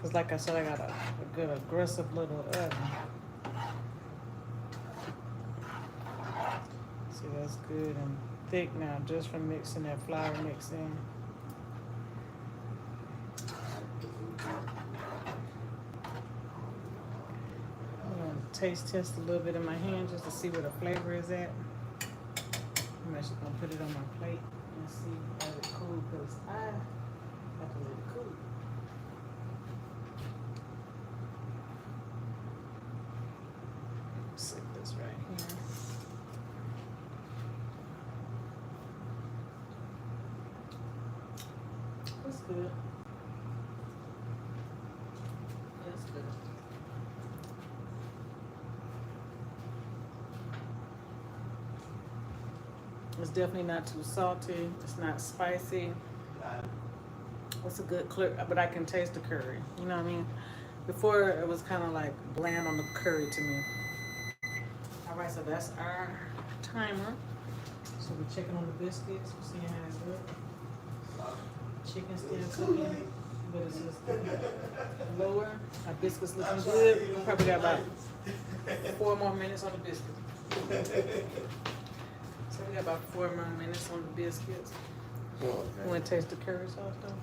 Cause like I said, I got a good aggressive little oven. See, that's good and thick now just from mixing that flour mix in. I'm gonna taste test a little bit in my hand just to see where the flavor is at. I'm actually gonna put it on my plate and see how it cool, cause I have to let it cool. Stick this right here. That's good. That's good. It's definitely not too salty. It's not spicy. It's a good clear, but I can taste the curry. You know what I mean? Before it was kind of like bland on the curry to me. All right, so that's our timer. So we're checking on the biscuits. We're seeing how it's good. Chicken still cooking, but it's just lower. Our biscuits looking good. We probably got about 4 more minutes on the biscuits. So we got about 4 more minutes on the biscuits. Oh, You want to taste the curry sauce though?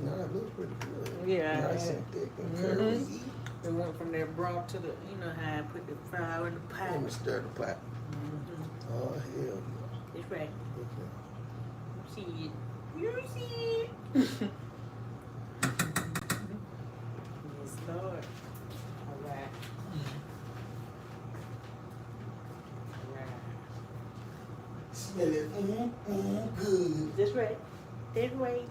no, that looks pretty good. Yeah. Nice and thick and Mhm. curly. We went from that broth to the, you know how I put the flour in the pot. Let me stir the pot. Mhm. Oh, hell yeah. It's right. Okay. You see it. You see it. Yes, Lord. All right. All right. Smell it. Good. This way. This way.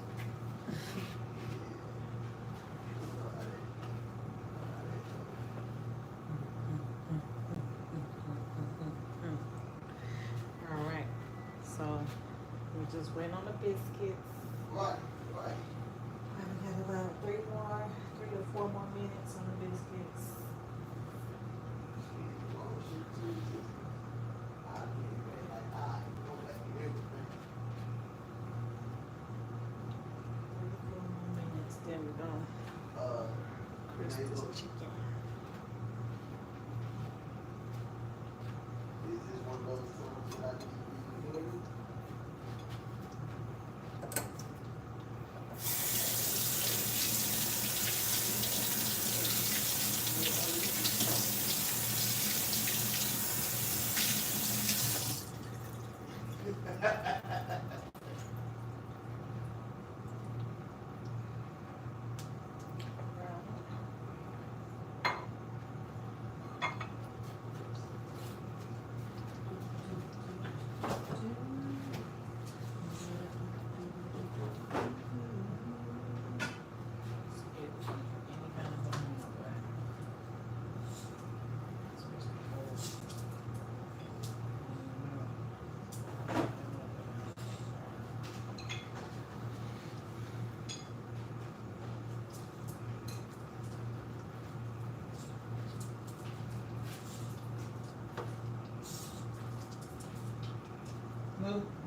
All right. So we're just waiting on the biscuits. Right. We got about 3 to 4 more minutes on the biscuits. Then we're gonna crisp this chicken.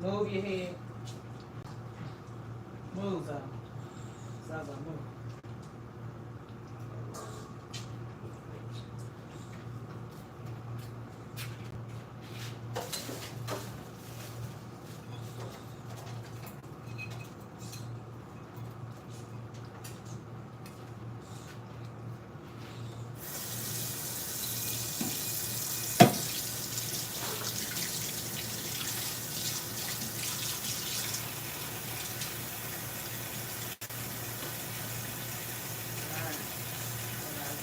Move your head. Move, Zaza. Zaza, move.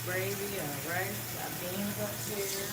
Gravy, our rice, our beans up here.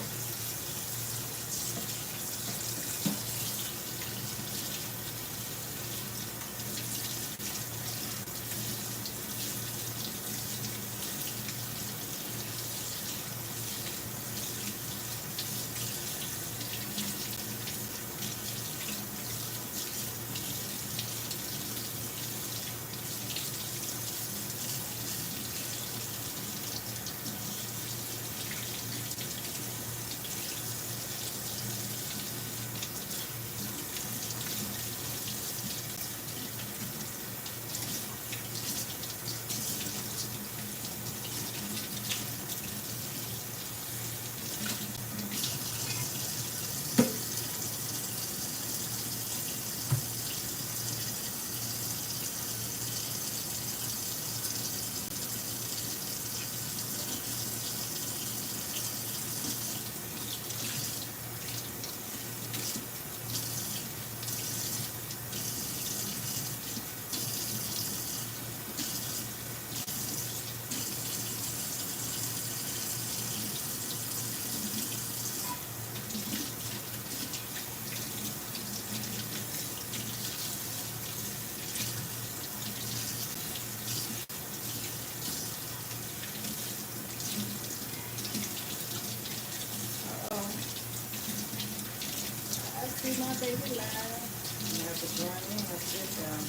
I see my baby live. have to join me. That's it, y'all.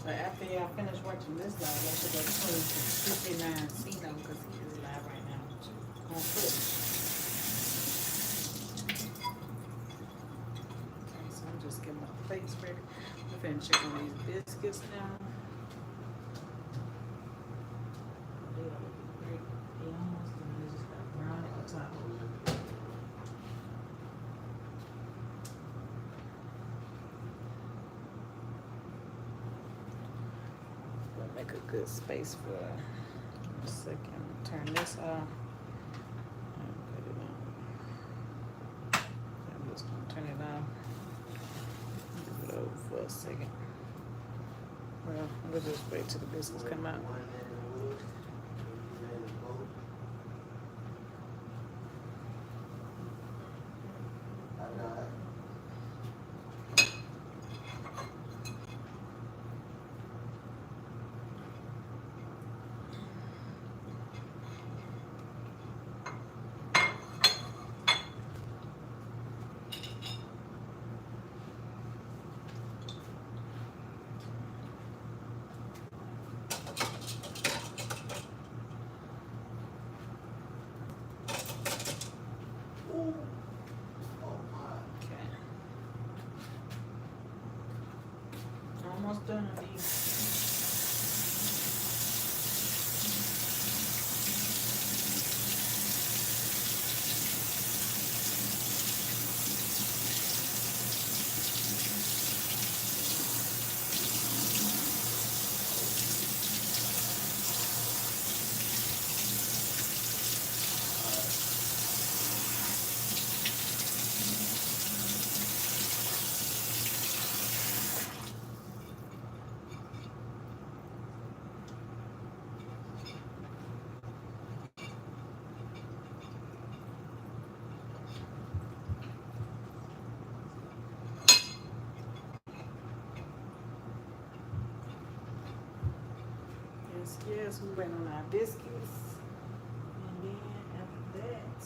So after y'all finish watching this live, I should go tune to 59C though, because he is live right now on Twitch. Okay, so I'm just getting my plates ready. I'm finna check on these biscuits now. They are looking great. They almost done. They just got brown at the top. We'll make a good space for a second. Turn this off and put it on. I'm just gonna turn it off. Leave it over for a second. Well, we'll just wait till the biscuits come out. One in the wood, in the boat. I got it. Ooh. Oh my. Okay. Almost done with these. Yes, we waiting on our biscuits. And then after that,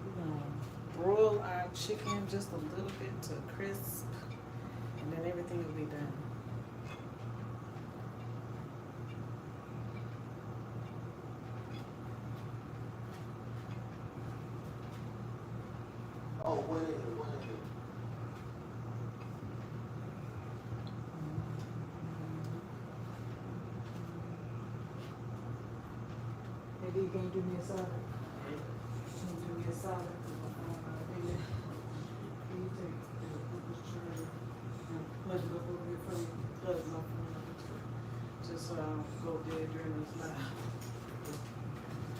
we're gonna broil our chicken just a little bit to crisp. And then everything will be done. Oh, what is it? What is it? Maybe you can do me a solid. Can you do me a solid? Can you take this tray and plug it up over here for me? Plug it up for me. Just so I don't go dead during this live.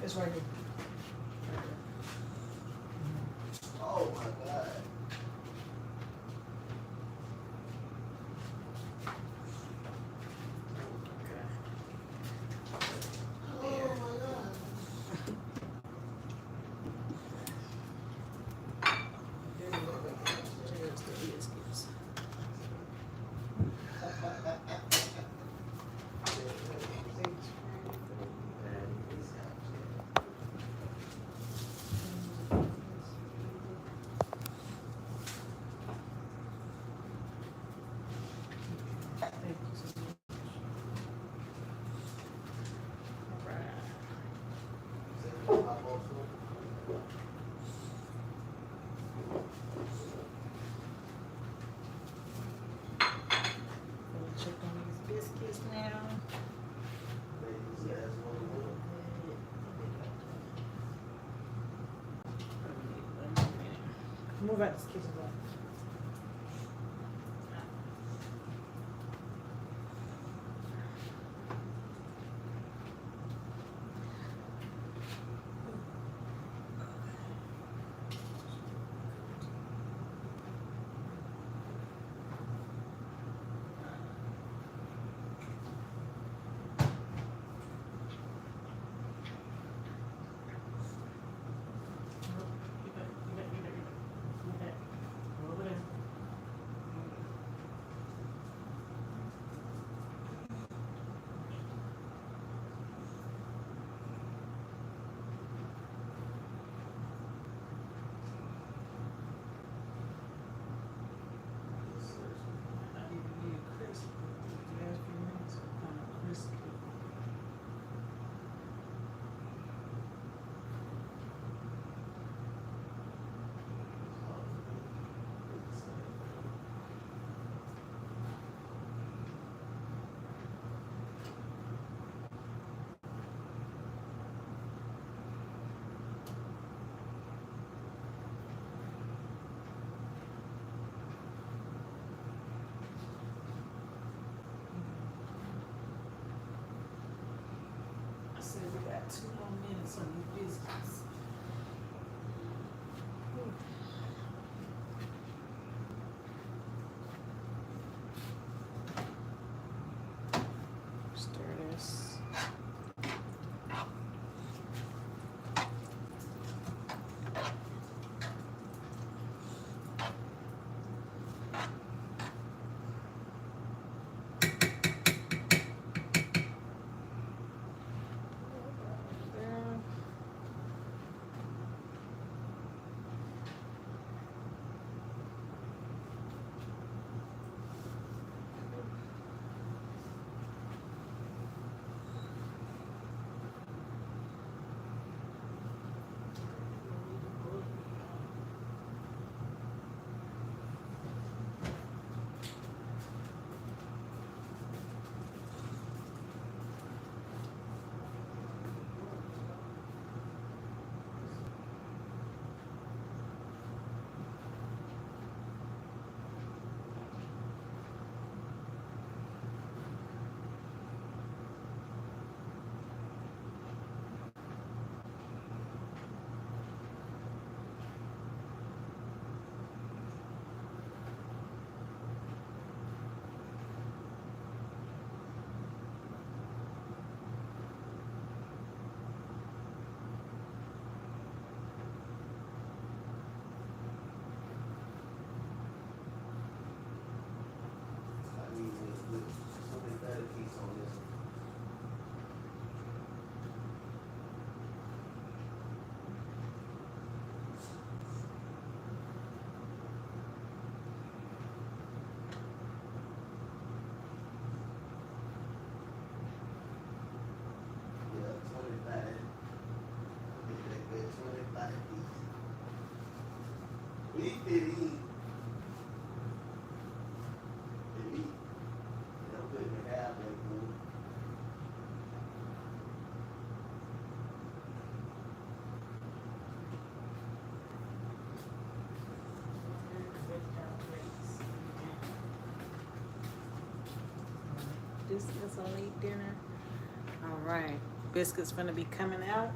It's right here. Right there. Oh my God. Okay. Oh my God. There's the biscuits. Thank you so much. All right. Gonna check on these biscuits now. Move out this kitchen. He fit in. They eat. They don't put him in half that food. Biscuits on eat dinner. All right, biscuits gonna be coming out.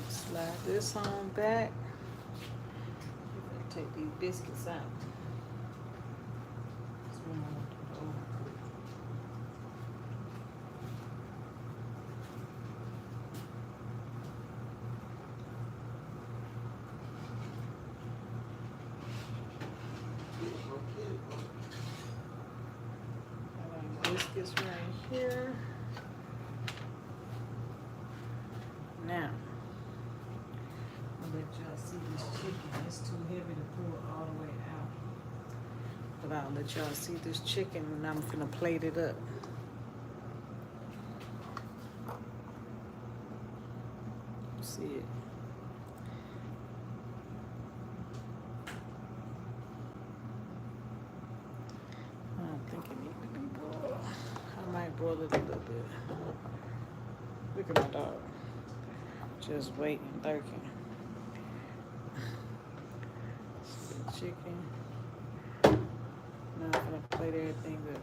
Slide this on back. Take these biscuits out. This one I want to go. Biscuits right here. Now, I'll let y'all see this chicken. It's too heavy to pull all the way out. But I'll let y'all see this chicken and I'm gonna plate it up. See it. I don't think it needs to be boiled. I might boil it a little bit. Look at my dog. Just waiting, lurking. Chicken. Now I'm gonna plate everything up.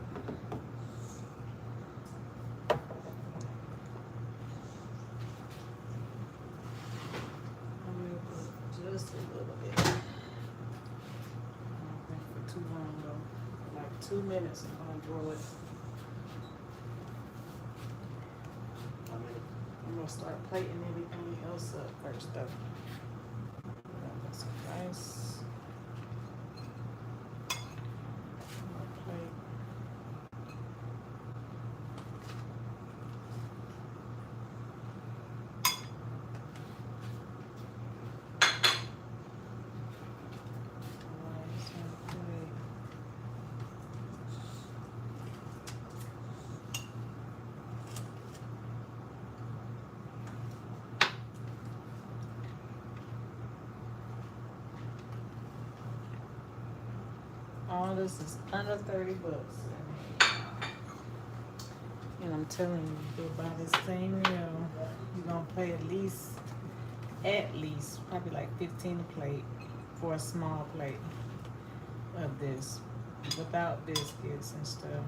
I'm gonna put just a little bit. I don't think for too long though. Like 2 minutes I'm gonna broil it. I'm gonna start plating everything else up first though. Got some rice. I'm gonna plate. Rice on the plate. All this is under 30 bucks. And I'm telling you, if you buy this same meal, you're gonna pay at least, probably like 15 a plate for a small plate of this, without biscuits and stuff.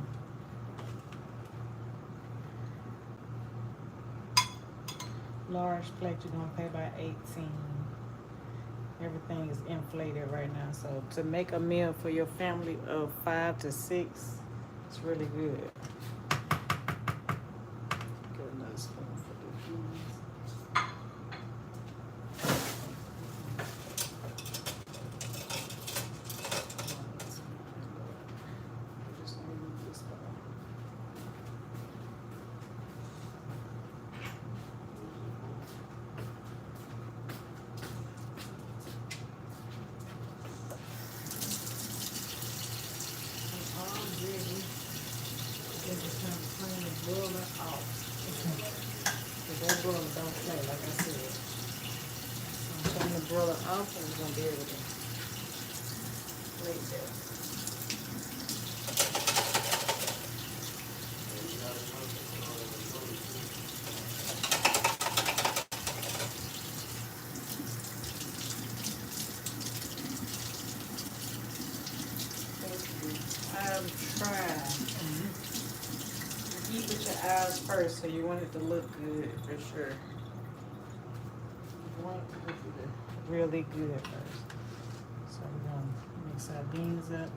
Large plate, you're gonna pay about 18. Everything is inflated right now, so to make a meal for your family of 5 to 6, it's really good. Get another spoon for the beans. Just move this one. Boil it off. Because that broiler don't play, like I said. So I'm trying to broil it off and we're going to be able to plate that. I'm trying. Eat with your eyes first, so you want it to look good for sure. You want it to look really good at first. So we're gonna mix our beans up.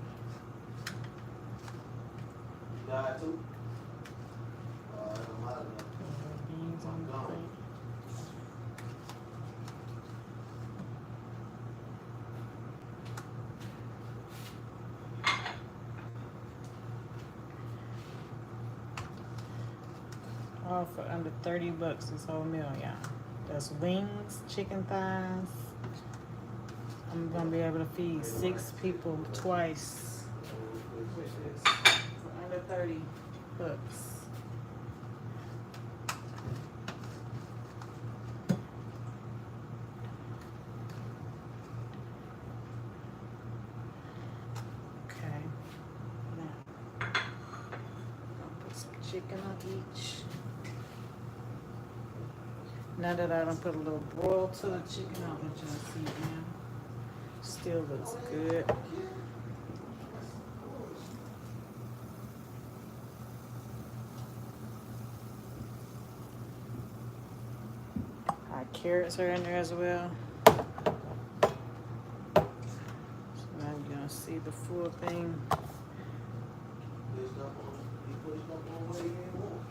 You got it too? It don't matter. Put our beans on the plate. all for under $30 this whole meal, y'all. That's wings, chicken thighs. I'm gonna be able to feed 6 people twice with this for under $30. Okay. Now, I'll put some chicken on each. Now that I done put a little broil to the chicken, I'll let y'all see it now. Still looks good. Our carrots are in there as well. So now you're gonna see the full thing. Put stuff on, he put stuff on where he ain't want.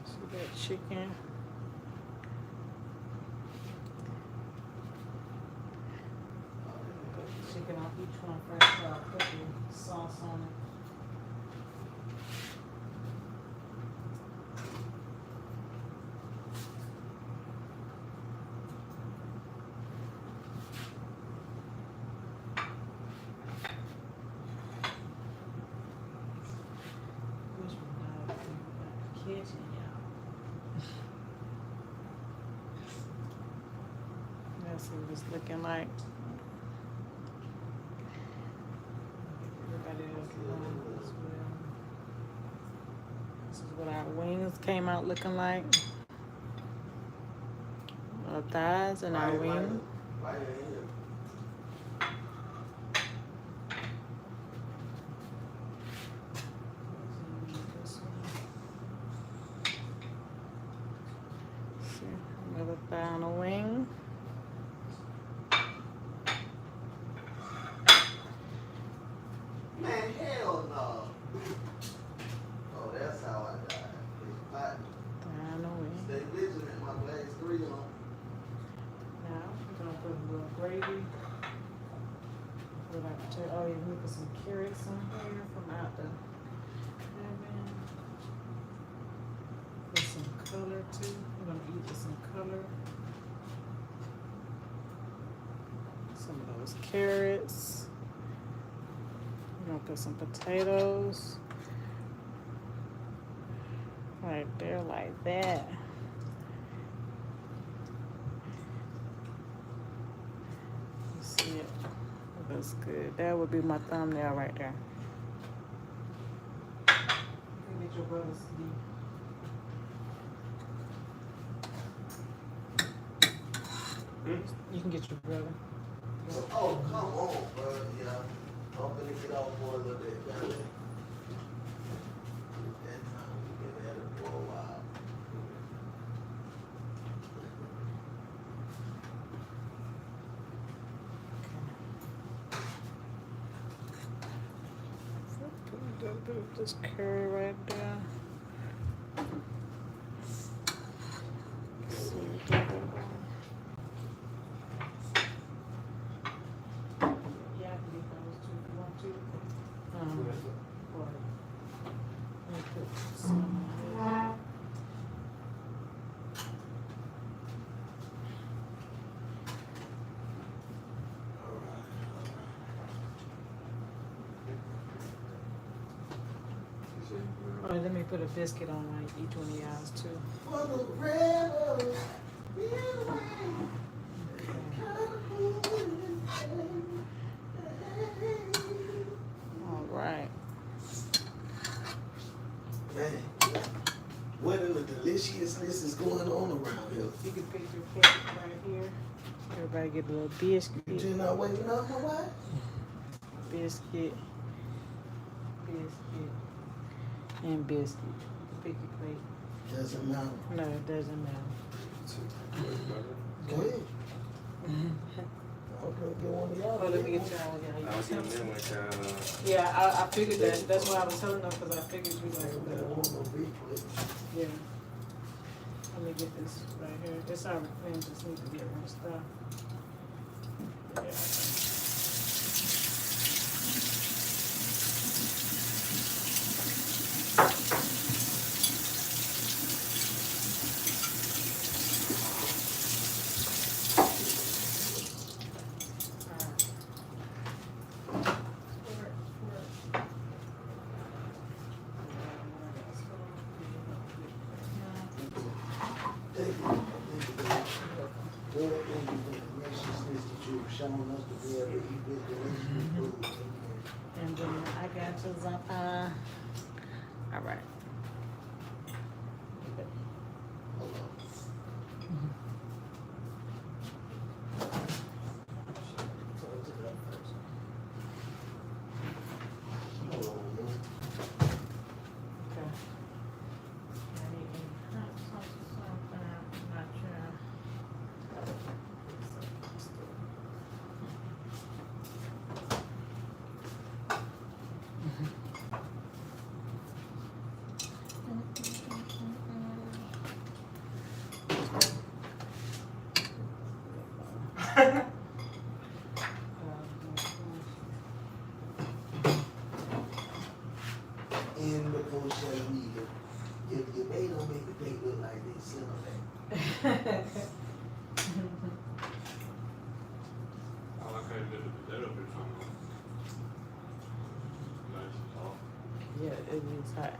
See that chicken? Chicken on each one first, so I'll put the sauce on it. Wish my dog could be back in the kitchen, y'all. Let's see what it's looking like. Everybody else along as well. This is what our wings came out looking like. Our thighs and our wings. Right in here. See, another thigh on a wing. Man, hell no. Oh, that's how I died. It's hot. Thigh on a wing. Stay vigilant, my blaze 3 on. Now we're gonna put a little gravy. Put like oh, you can put some carrots on here from out the oven. Put some color too. We're gonna eat with some color. Some of those carrots. We're gonna put some potatoes. Right there like that. You see it? That's good. That would be my thumbnail right there. You can get your brother's You can get your brother. Oh, come on, bro. Yeah. I'm gonna get off for a little bit, got it? That time we been at it for a while. Put this curry right there. See what that is. Yeah, I can get those too if you want to. Or let me put some on there. Or let me put a biscuit on like each one of y'all's too. For the rebels, All right. man, what in the deliciousness is going on around here? You can pick your cake right here. Everybody get a little biscuit. You just not waking up, my wife? Biscuit. And biscuit. Pick your plate. Doesn't matter. No, it doesn't matter. Go ahead. Okay, get one of y'all. Oh, let me get y'all. I was eating them with Yeah, I figured that. That's why I was telling them because I figured you Get like one of those big plates. yeah. Let me get this right here. This our pen just need to get rinsed off. Yeah. Thank you. Lord, thank you for the graciousness that you've shown us to be able to eat this delicious food. Amen. And then I got your all right. Hold on. Hold on, man. Okay. I need a hot sauce or something. I'm not sure. And before shall we, if your day don't make the day look like this, send them back. I like how you did the potato bits on them. Nice and soft. Yeah, it is hot.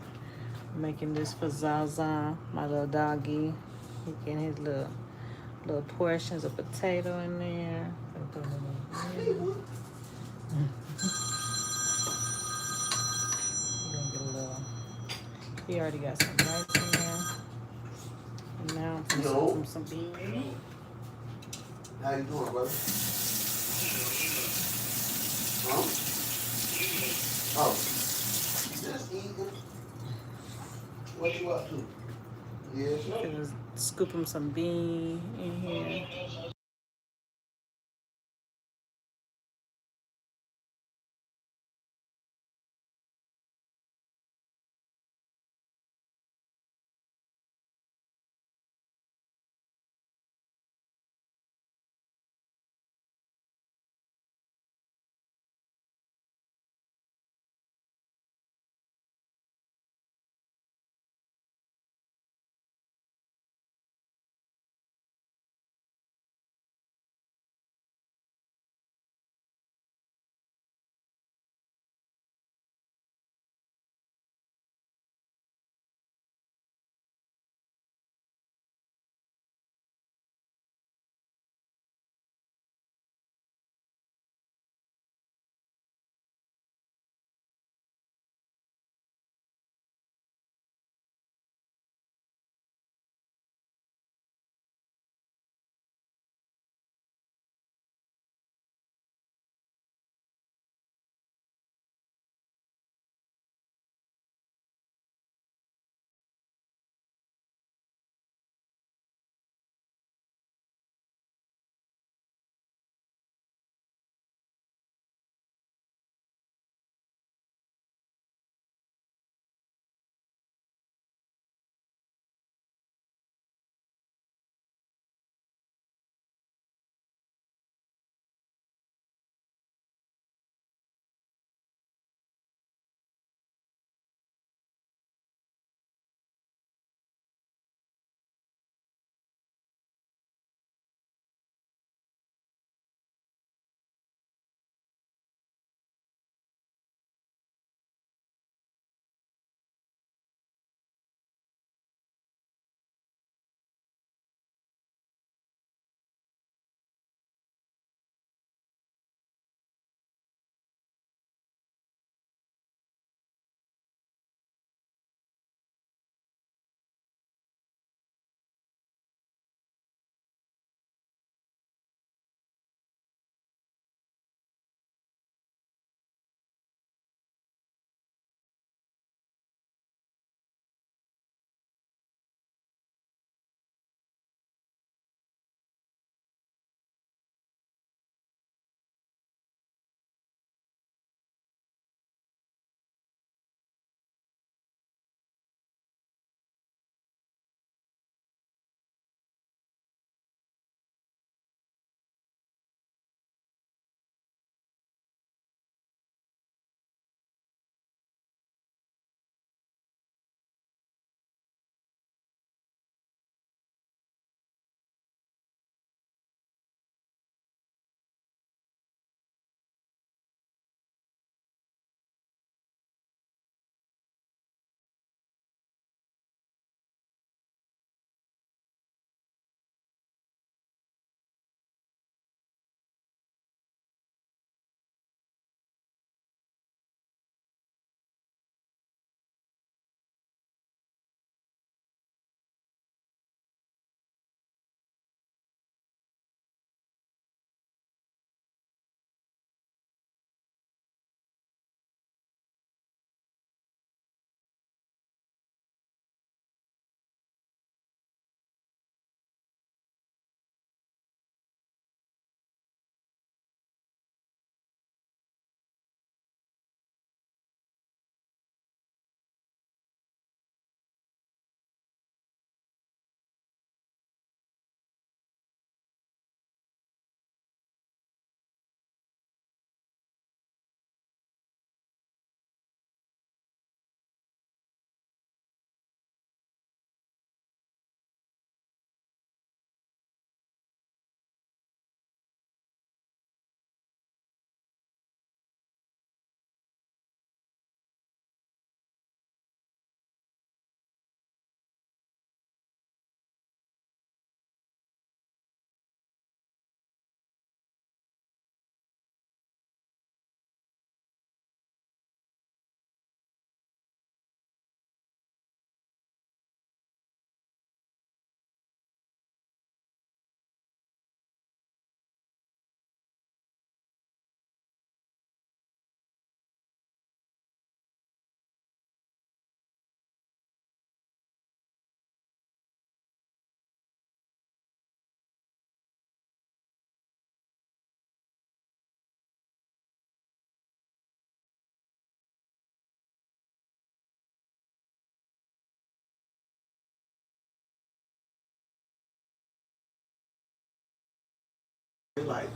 Making this for Zaza, my little doggy. He getting his little portions of potato in there. Hey, what? He gonna get a little. He already got some rice in there. And now I'm Yo. gonna scoop some beans. How you doing, brother? Huh? Oh, just eating. What you up to? Yes, sir. Gonna scoop him some bean in here. like.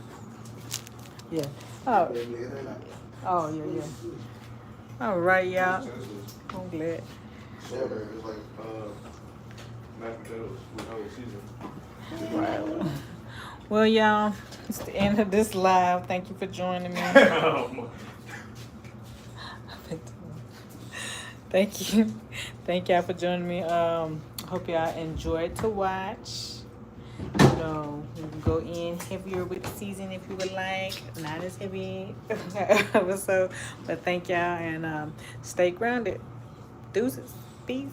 Yeah. Oh, They like. oh yeah, yeah. All right, y'all. I'm glad. Shorter. It's like mashed potatoes with no seasoning. Right. Well, y'all, it's the end of this live. Thank you for joining me. Thank you. Thank y'all for joining me. Hope y'all enjoyed to watch. You know, you can go in heavier with the season if you would like. Not as heavy. But thank y'all and stay grounded. Deuces. Peace.